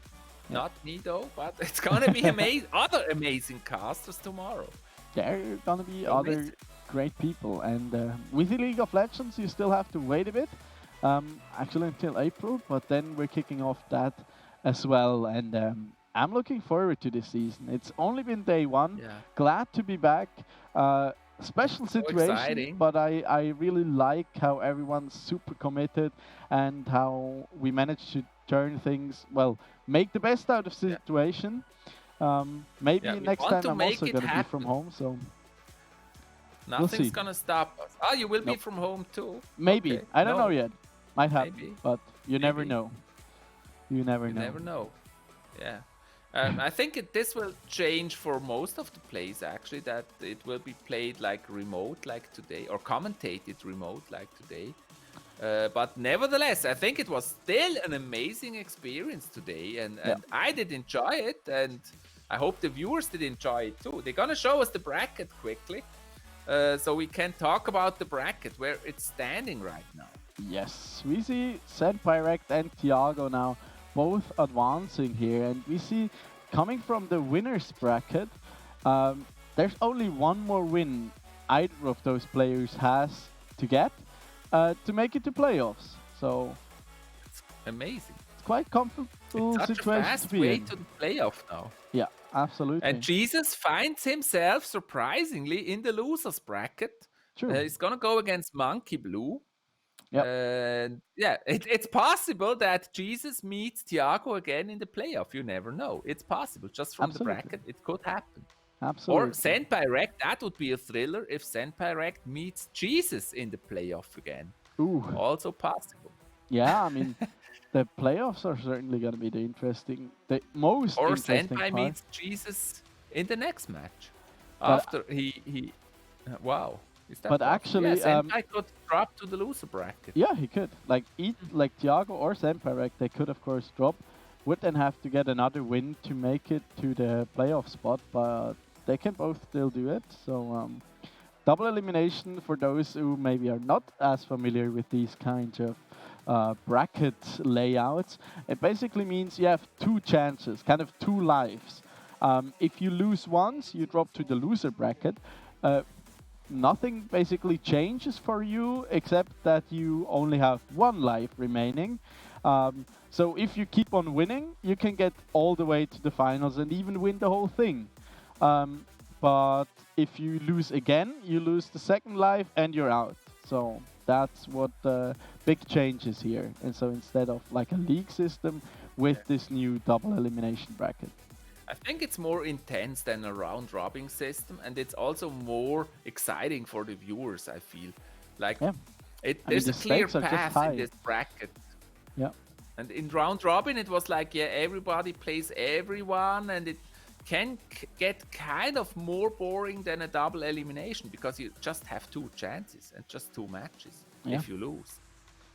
Not me though, but it's gonna be other amazing casters tomorrow. There are gonna be Don't miss other it. great people, and with the League of Legends, you still have to wait a bit, actually until April, but then we're kicking off that as well, and I'm looking forward to this season. It's only been day 1. Yeah. Glad to be back. Special situation, exciting. but I really like how everyone's super committed and how we managed to turn things, well, make the best out of the situation. Maybe Yeah, we next want time to I'm make also it going to be from happen. home, so Nothing's see. gonna stop us. Oh, you will be Nope. from home too. maybe. Okay. I don't No, know yet. Might happen, Maybe. but you never Maybe. know. You never You know. never know. Yeah. I think this will change for most of the plays actually, that it will be played like remote like today, or commentated remote like today. But nevertheless, I think it was still an amazing experience today, and I did enjoy it, and I hope the viewers did enjoy it too. They're gonna show us the bracket quickly, so we can talk about the bracket, where it's standing right now. Yes, we see Senpirect and Thiago now both advancing here, and we see coming from the winners bracket, there's only one more win either of those players has to get to make it to playoffs. So It's amazing. it's quite comfortable It's such a situation fast to be way in. to the playoff now. Yeah, absolutely. And Jesus finds himself surprisingly in the losers bracket. True. He's gonna go against Monkey Blue. Yep. And yeah, it's possible that Jesus meets Thiago again in the playoff. You never know. It's possible. Just from Absolutely. the bracket, it could happen. Absolutely. Or Senpirect, that would be a thriller if Senpirect meets Jesus in the playoff again. Ooh. Also possible. Yeah, I mean, the playoffs are certainly going to be the most Or interesting Senpai part. meets Jesus in the next match. But- After he wow. Is that But possible? actually, yeah, Senpai could drop to the loser bracket. Yeah, he could. Like Thiago or Senpirect, they could of course drop. Would then have to get another win to make it to the playoff spot, but they can both still do it. So double elimination for those who maybe are not as familiar with these kinds of bracket layouts. It basically means you have 2 chances, kind of 2 lives. If you lose once, you drop to the loser bracket. Nothing basically changes for you except that you only have 1 life remaining. So if you keep on winning, you can get all the way to the finals and even win the whole thing. But if you lose again, you lose the 2nd life and you're out. So that's what the big change is here. And so instead of like a league system with this new double elimination bracket. I think it's more intense than a round robin system, and it's also more exciting for the viewers, I feel. Like there's the a clear stakes are just path high. in this bracket. Yeah. And in round robin it was like, yeah, everybody plays everyone, and it can get kind of more boring than a double elimination, because you just have 2 chances and just 2 matches if you lose.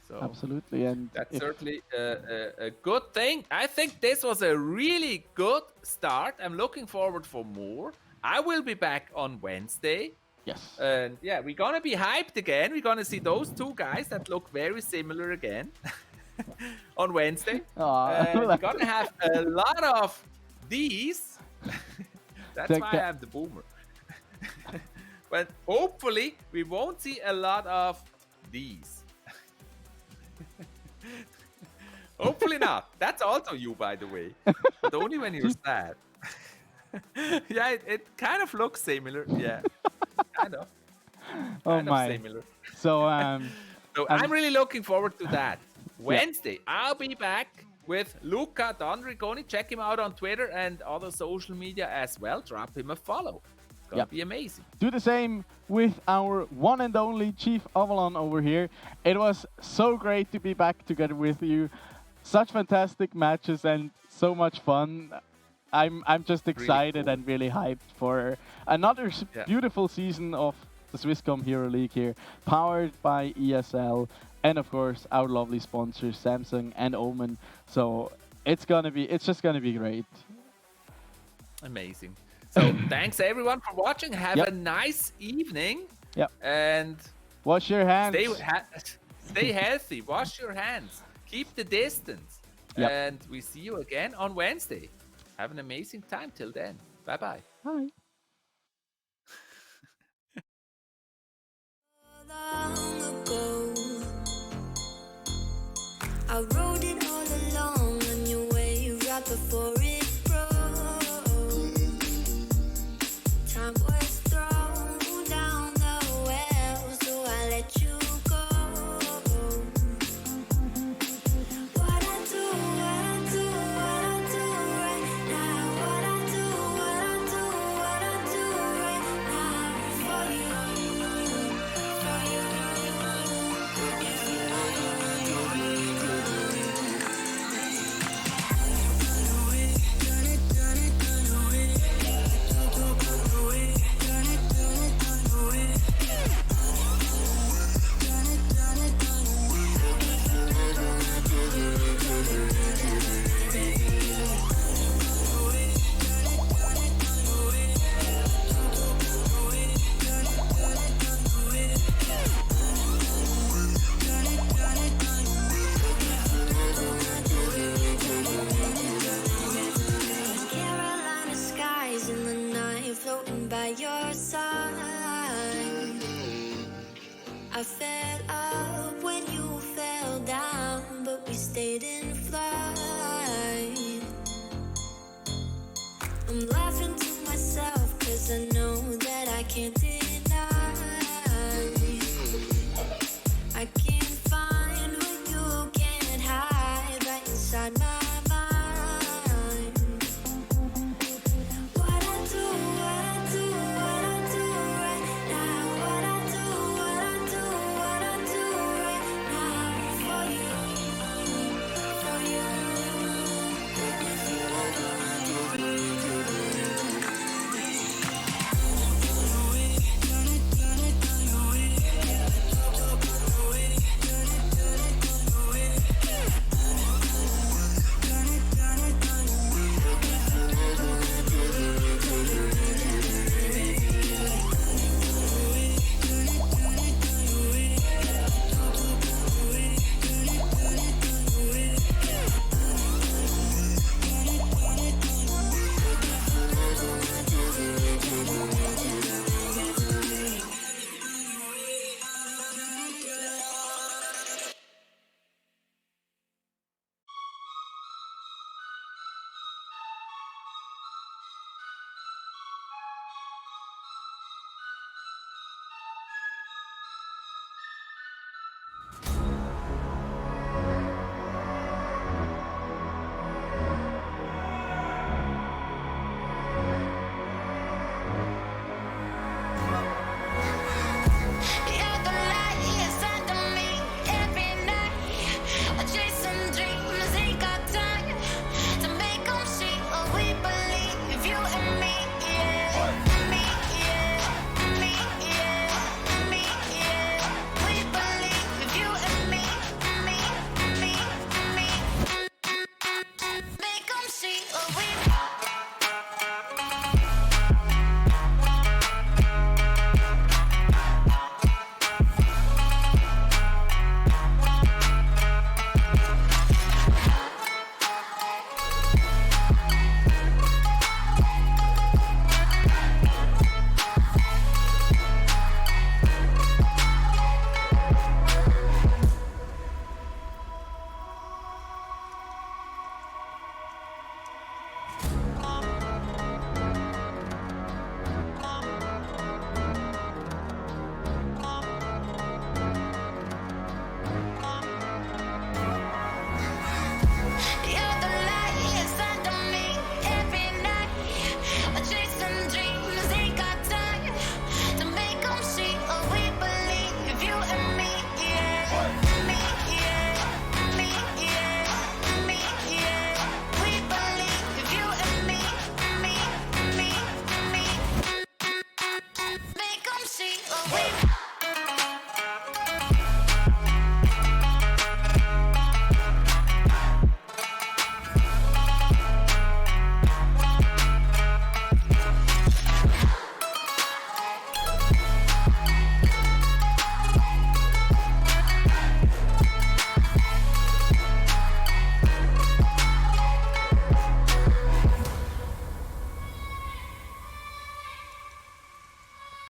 So absolutely, and that's certainly a good thing. I think this was a really good start. I'm looking forward for more. I will be back on Wednesday. Yes. And yeah, we're gonna be hyped again. We're gonna see those 2 guys that look very similar again. on Wednesday. Aw, We're gonna have a lot of these. That's The why ca- I'm the boomer. But hopefully we won't see a lot of these. Hopefully not. That's also you, by the way. But only when you're sad. Yeah, it kind of looks similar. Yeah, kind of. Oh Kind of my. similar. So So I'm really looking forward to that. Wednesday, I'll be back with Luca Donrigoni. Check him out on Twitter and other social media as well. Drop him a follow. It's gonna be amazing. do the same with our one and only Chief Avalon over here. It was so great to be back together with you. Such fantastic matches and so much fun. I'm just excited cool. and really hyped for another Yeah. beautiful season of the Swisscom Hero League here, powered by ESL and of course our lovely sponsors Samsung and Omen. So it's just gonna be great. Amazing. So thanks everyone for watching. Have a nice evening. Yep. And Wash your hands. stay healthy. Wash your hands. Keep the distance. Yep. And we see you again on Wednesday. Have an amazing time till then. Bye-bye. Bye. Long ago, I rode it all along on your way right before it broke. Time was thrown down the well, so I let you go. What I do right now. What I do right now for you. Carolina skies in the night, floating by your side. I fell up when you fell down, but we stayed in flight. I'm laughing to myself, 'cause I know that I can't